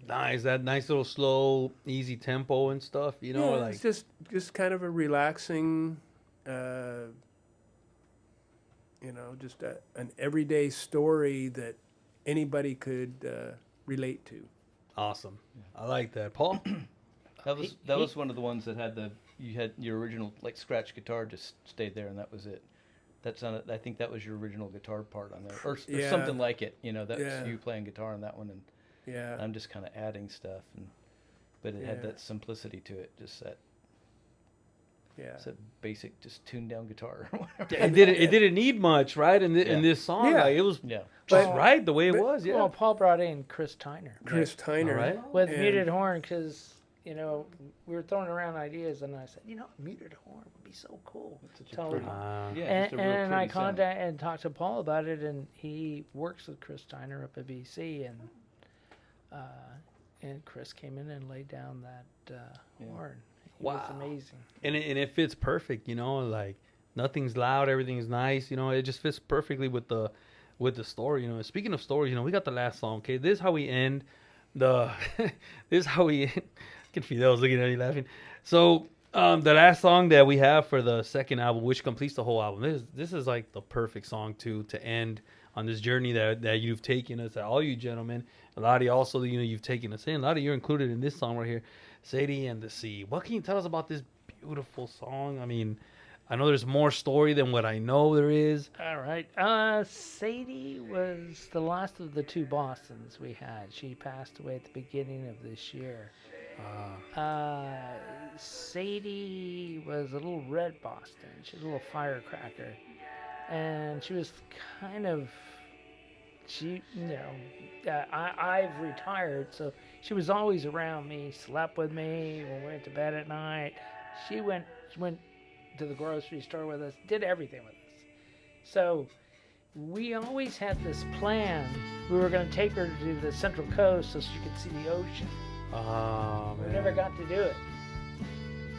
Nice, that nice little slow, easy tempo and stuff, It's just kind of a relaxing, just an everyday story that anybody could relate to. Awesome. I like that. Paul? That was one of the ones that had you had your original scratch guitar just stayed there, and that was it. That sounded. I think that was your original guitar part on there, or something like it. That was you playing guitar on that one, and I'm just kind of adding stuff, but it had that simplicity to it, just that Yeah. It's a basic, just tuned down guitar. It didn't need much, right? In this song, Yeah. like, it was Yeah. just right the way it was. Yeah. Well, Paul brought in Chris Tyner Chris Tyner. All right. with And- muted horn because we were throwing around ideas, and I said, muted horn would be so cool. Tell him. Yeah, just a real And I pretty sound. contacted and talked to Paul about it, and he works with Chris Tyner up at BC, and Chris came in and laid down that horn. It was Wow. amazing. And it fits perfect, like nothing's loud, everything's nice, it just fits perfectly with the story. Speaking of stories, we got the last song. Okay, this is how we end the. This is how we end. Fidel's looking at me laughing. So the last song that we have for the second album, which completes the whole album, this is like the perfect song to end on this journey that you've taken us, all you gentlemen. Latti also, you've taken us in. Latti, you're included in this song right here, Cierley and the Sea. What can you tell us about this beautiful song? I mean, I know there's more story than what I know there is. All right. Sadie was the last of the two Bostons we had. She passed away at the beginning of this year. Sadie was a little red Boston. She was a little firecracker. And she was kind of, I've retired, so she was always around me, slept with me when we went to bed at night. She went to the grocery store with us, did everything with us. So we always had this plan. We were going to take her to the Central Coast so she could see the ocean. Oh, man. We never got to do it.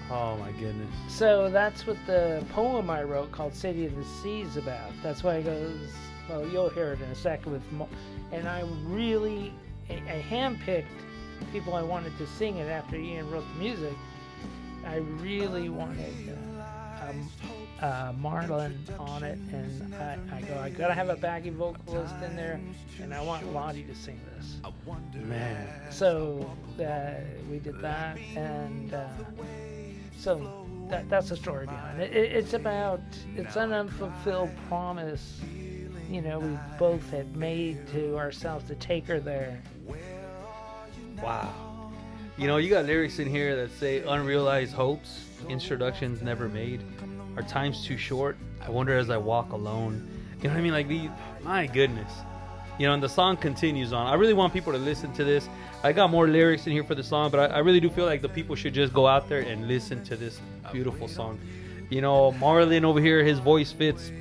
Oh, my goodness. So that's what the poem I wrote called City of the Sea is about. That's why it goes, well, you'll hear it in a second and I really, I handpicked people I wanted to sing it after Ian wrote the music. I really wanted Marlon on it, and I gotta have a backing vocalist in there, and I want Latti to sing this. Man. So we did that, and so that's the story behind it. It's an unfulfilled promise, we both had made to ourselves to take her there. Wow. You got lyrics in here that say unrealized hopes, introductions never made, our time's too short, I wonder as I walk alone. You know what I mean? Like, my goodness. And the song continues on. I really want people to listen to this. I got more lyrics in here for the song, but I really do feel like the people should just go out there and listen to this beautiful song. Marlon over here, his voice fits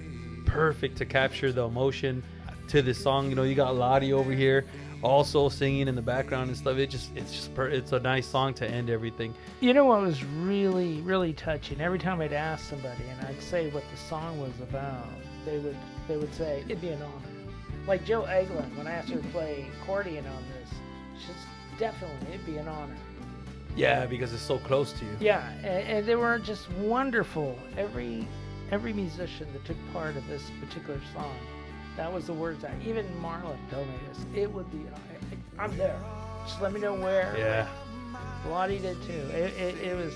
perfect to capture the emotion to this song. You got Latti over here also singing in the background and stuff. It's a nice song to end everything. What was really, really touching? Every time I'd ask somebody and I'd say what the song was about, they would say it'd be an honor. Like Joe Eglin, when I asked her to play accordion on this, she says definitely it'd be an honor. Yeah, because it's so close to you. Yeah, and they were just wonderful. Every musician that took part of this particular song, that was the words that even Marlon told me this. It would be, I'm there. Just let me know where. Yeah. Latti did too. It was,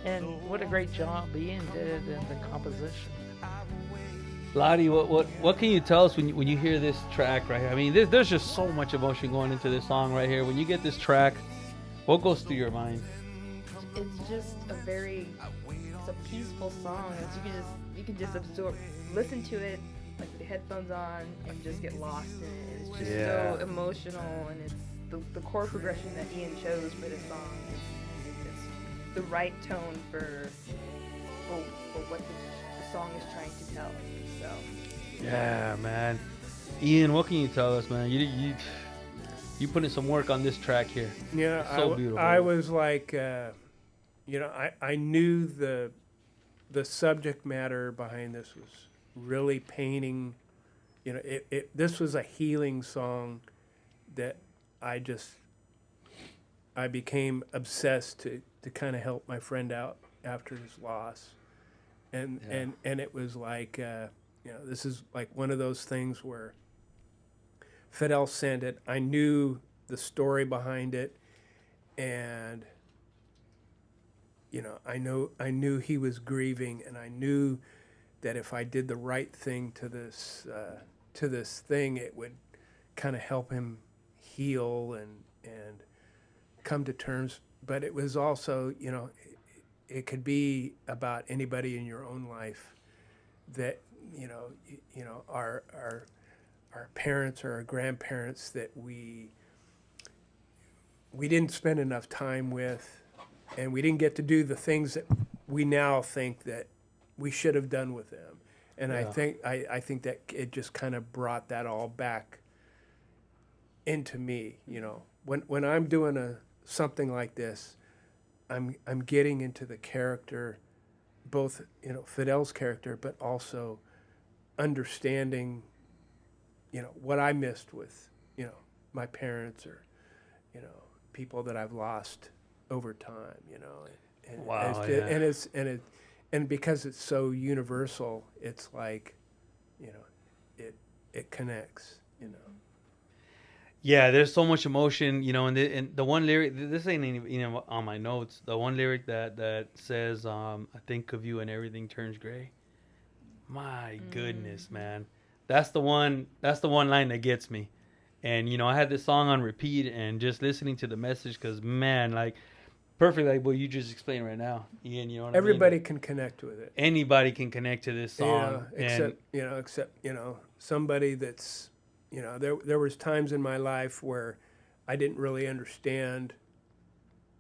and what a great job Ian did in the composition. Latti, what can you tell us when you hear this track right here? I mean, there's just so much emotion going into this song right here. When you get this track, what goes through your mind? It's just it's a peaceful song. You can just absorb, listen to it like with the headphones on and just get lost in it. It's just so emotional, and it's the chord progression that Ian chose for this song. It's the right tone for what the song is trying to tell. So. Yeah, man. Ian, what can you tell us, man? You put in some work on this track here. Yeah, It's so beautiful. I was like, I knew the subject matter behind this was really painting. This was a healing song that I became obsessed to kind of help my friend out after his loss, and it was like, this is like one of those things where Fidel sent it. I knew the story behind it, and I knew he was grieving, and I knew that if I did the right thing to this thing, it would kind of help him heal and come to terms. But it was also, it could be about anybody in your own life that our parents or our grandparents that we didn't spend enough time with, and we didn't get to do the things that we now think that we should have done with them. And I think that it just kind of brought that all back into me. When I'm doing something like this, I'm getting into the character, both Fidel's character, but also understanding what I missed with my parents or people that I've lost over time. And Wow, and because it's so universal, it's like it connects. Yeah, there's so much emotion, and the one lyric, this ain't even on my notes. The one lyric that says, "I think of you and everything turns gray." My goodness, man, that's the one line that gets me. And I had this song on repeat and just listening to the message, because man, like perfect, like what you just explained right now, Ian. You know what Everybody I mean? can connect with it. Anybody can connect to this song, except somebody that's. There was times in my life where I didn't really understand,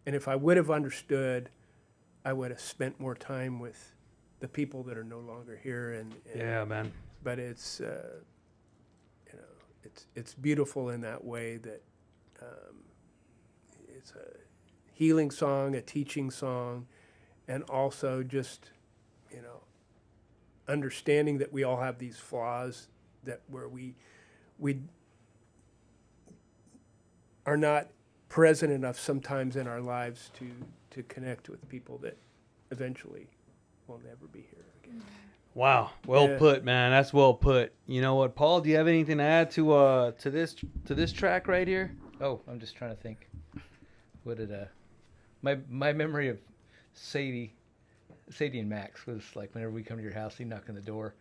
and if I would have understood, I would have spent more time with the people that are no longer here. And yeah, man. But it's it's beautiful in that way that it's a healing song, a teaching song, and also just understanding that we all have these flaws that where we are not present enough sometimes in our lives to connect with people that eventually will never be here again. Wow, well put, man. That's well put. You know what, Paul? Do you have anything to add to this track right here? Oh, I'm just trying to think. What did my memory of Sadie and Max was like whenever we come to your house, you knock on the door.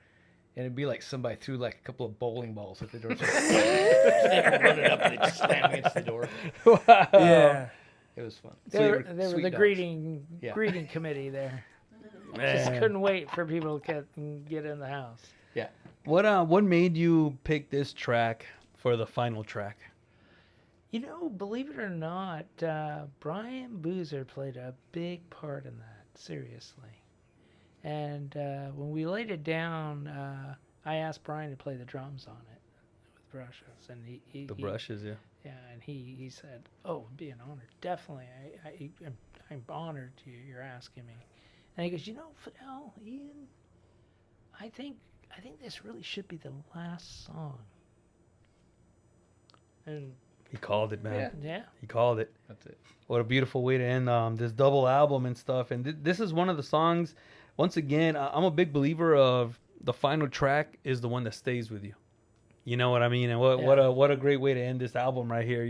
And it'd be like somebody threw like a couple of bowling balls at the door. Just running up and they just slam against the door. Wow. Yeah. It was fun. They were Sweet the dogs. greeting committee there. Man. Just couldn't wait for people to get in the house. Yeah. What made you pick this track for the final track? Believe it or not, Brian Boozer played a big part in that. Seriously. And when we laid it down, I asked Brian to play the drums on it with brushes, and he Brushes, yeah. Yeah, and he said, "Oh, it'd be an honor. Definitely, I'm honored you're asking me." And he goes, "Fidel, Ian, I think this really should be the last song." And He called it, man. yeah. He called it. That's it. What a beautiful way to end this double album and stuff. And this is one of the songs. Once again, I'm a big believer of the final track is the one that stays with you. You know what I mean? And what a great way to end this album right here.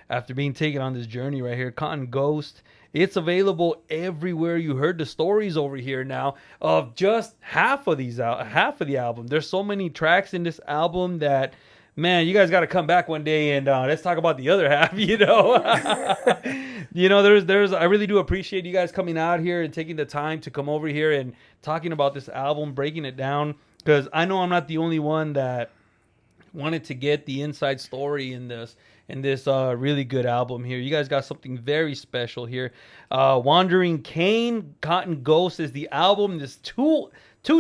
After being taken on this journey right here, Cotton Ghost. It's available everywhere. You heard the stories over here now of just half of the album. There's so many tracks in this album that, man, you guys got to come back one day and let's talk about the other half. I really do appreciate you guys coming out here and taking the time to come over here and talking about this album, breaking it down, because I know I'm not the only one that wanted to get the inside story in this really good album here. You guys got something very special here. Wandering Cain, Cotton Ghost is the album. There's two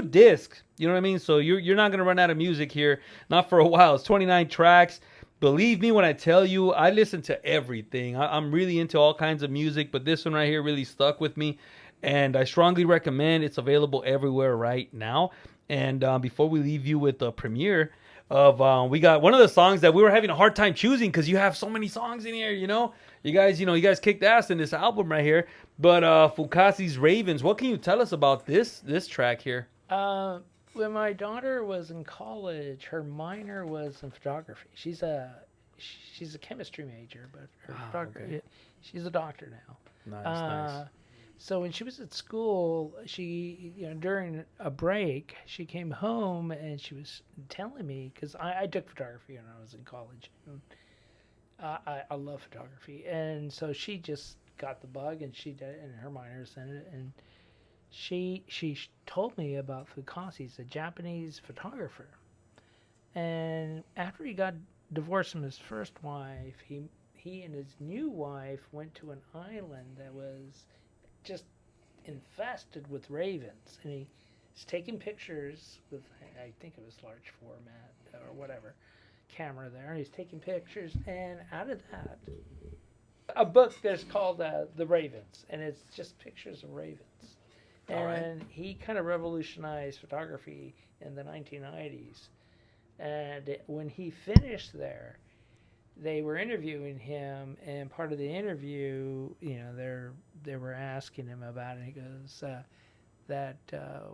discs. You know what I mean? So you're not gonna run out of music here, not for a while. It's 29 tracks. Believe me when I tell you, I listen to everything. I'm really into all kinds of music, but this one right here really stuck with me, and I strongly recommend. It's available everywhere right now. And before we leave you with the premiere of, we got one of the songs that we were having a hard time choosing because you have so many songs in here. You guys kicked ass in this album right here. But Fukase's Ravens. What can you tell us about this track here? When my daughter was in college, her minor was in photography. She's a chemistry major, but her photography, okay. She's a doctor now. Nice. So when she was at school, she, during a break, she came home and she was telling me, because I took photography when I was in college. I love photography. And so she just got the bug, and she did it, and her minor sent it, and she told me about Fukase. He's a Japanese photographer, and after he got divorced from his first wife, he and his new wife went to an island that was just infested with ravens, and he's taking pictures with, I think it was large format or whatever camera there, and he's taking pictures, and out of that, a book that's called The Ravens, and it's just pictures of ravens. And he kind of revolutionized photography in the 1990s. And when he finished there, they were interviewing him, and part of the interview, you know, they were asking him about it. And he goes,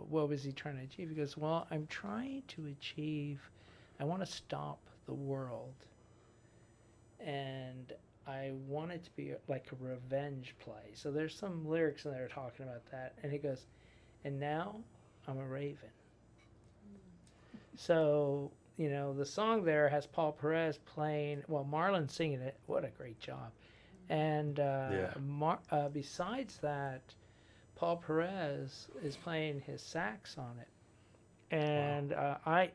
what was he trying to achieve? He goes, well, I'm trying to achieve, I want to stop the world. And I want it to be like a revenge play. So there's some lyrics in there talking about that. And he goes, and now I'm a raven. So, you know, the song there has Paul Perez playing, well, Marlon singing it. What a great job. And besides that, Paul Perez is playing his sax on it. And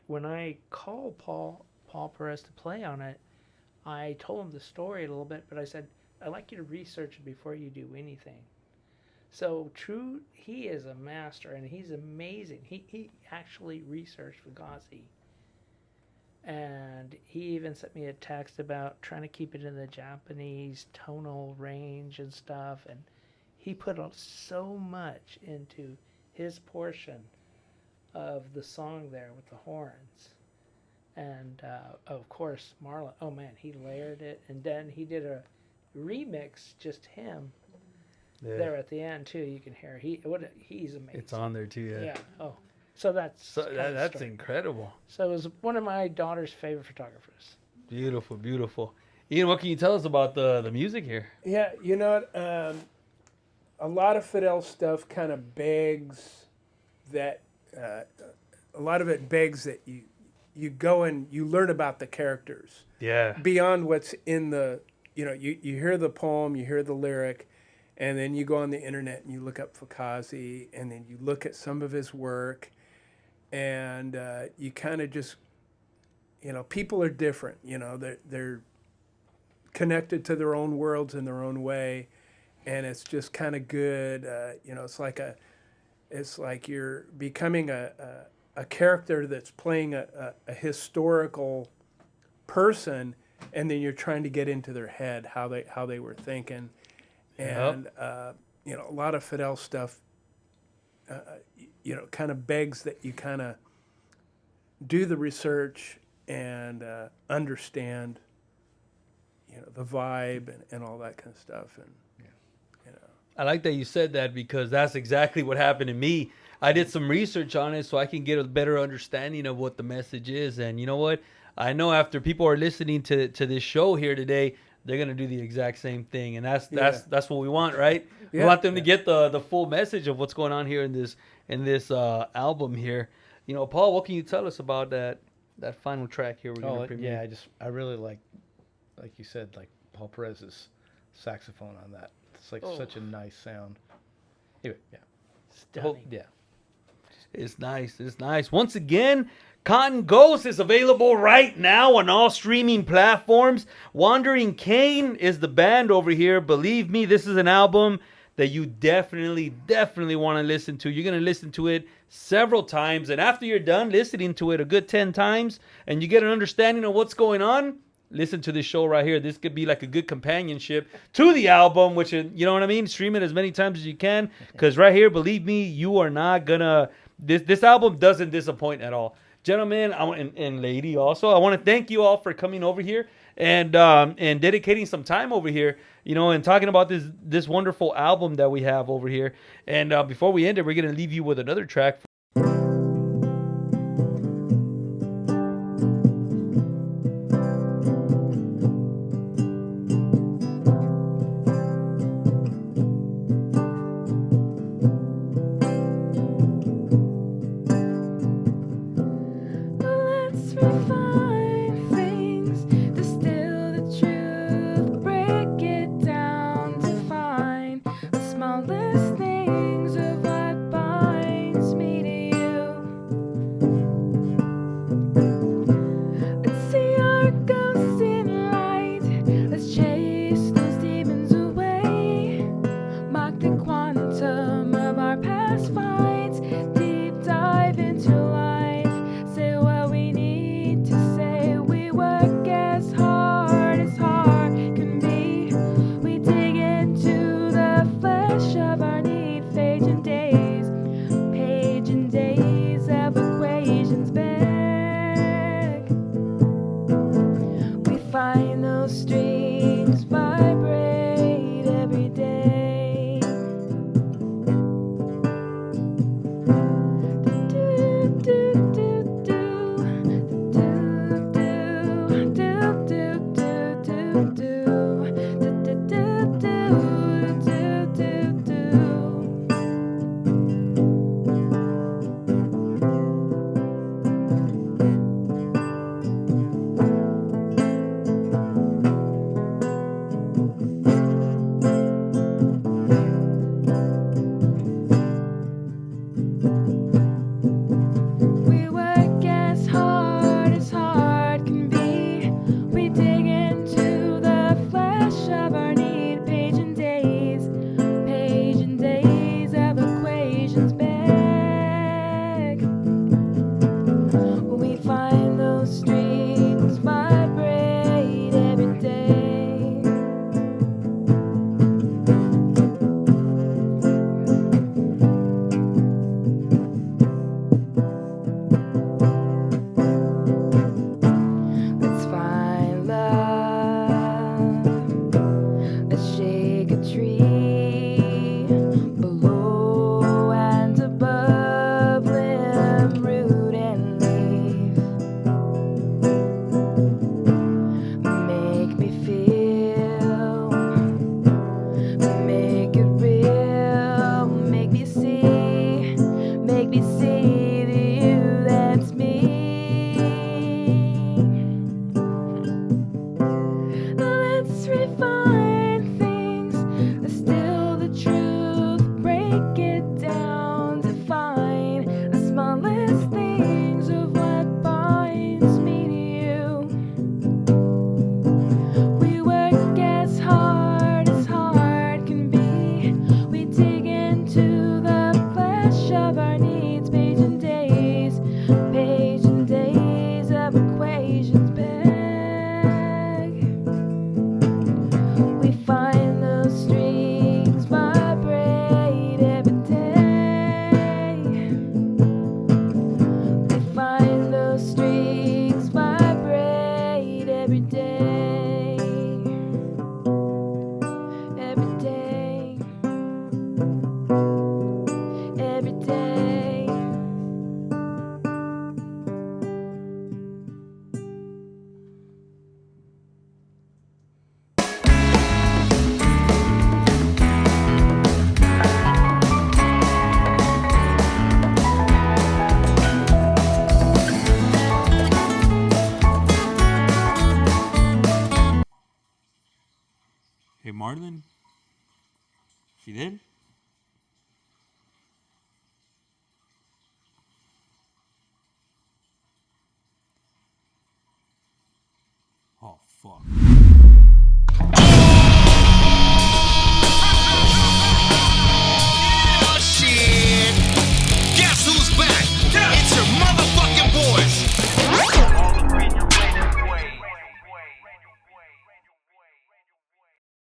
when I called Paul Perez to play on it, I told him the story a little bit, but I said, I'd like you to research it before you do anything. So he is a master, and he's amazing. He actually researched Fukase. And he even sent me a text about trying to keep it in the Japanese tonal range and stuff. And he put so much into his portion of the song there with the horns. And, of course, Marlon, oh, man, he layered it. And then he did a remix, just him, there at the end, too. You can hear he's amazing. It's on there, too, yeah. Yeah. Oh, so that's incredible. So it was one of my daughter's favorite photographers. Beautiful, beautiful. Ian, what can you tell us about the music here? Yeah, you know what? A lot of Fidel stuff kind of begs that, a lot of it begs that you go and you learn about the characters. Yeah. Beyond what's in the, you know, you hear the poem, you hear the lyric, and then you go on the internet and you look up Fukase, and then you look at some of his work, and you kind of just, you know, people are different. You know, they're connected to their own worlds in their own way, and it's just kind of good. You know, it's like you're becoming a character that's playing a historical person, and then you're trying to get into their head, how they were thinking. And you know, a lot of Fidel stuff you know, kind of begs that you kind of do the research and understand, you know, the vibe and all that kind of stuff. And you know, I like that you said that, because that's exactly what happened to me. I did some research on it so I can get a better understanding of what the message is. And you know what? I know after people are listening to this show here today, they're gonna do the exact same thing, and that's what we want, right? Yeah. We want them to get the full message of what's going on here in this album here. You know, Paul, what can you tell us about that final track here? We're gonna premiere? Yeah, I really like you said, like Paul Perez's saxophone on that. It's like such a nice sound. Anyway, yeah, Stunning. yeah. It's nice. It's nice. Once again, Cotton Ghost is available right now on all streaming platforms. Wandering Cain is the band over here. Believe me, this is an album that you definitely want to listen to. You're going to listen to it several times. And after you're done listening to it a good 10 times and you get an understanding of what's going on, listen to this show right here. This could be like a good companionship to the album, which, you know what I mean? Stream it as many times as you can. Because right here, believe me, you are not going to... This album doesn't disappoint at all. Gentlemen, and lady also, I want to thank you all for coming over here and dedicating some time over here, you know, and talking about this wonderful album that we have over here. And before we end it, we're going to leave you with another track. Refine things, distill the truth, break it down to find Hey, Marlon. Fidel? Oh, fuck.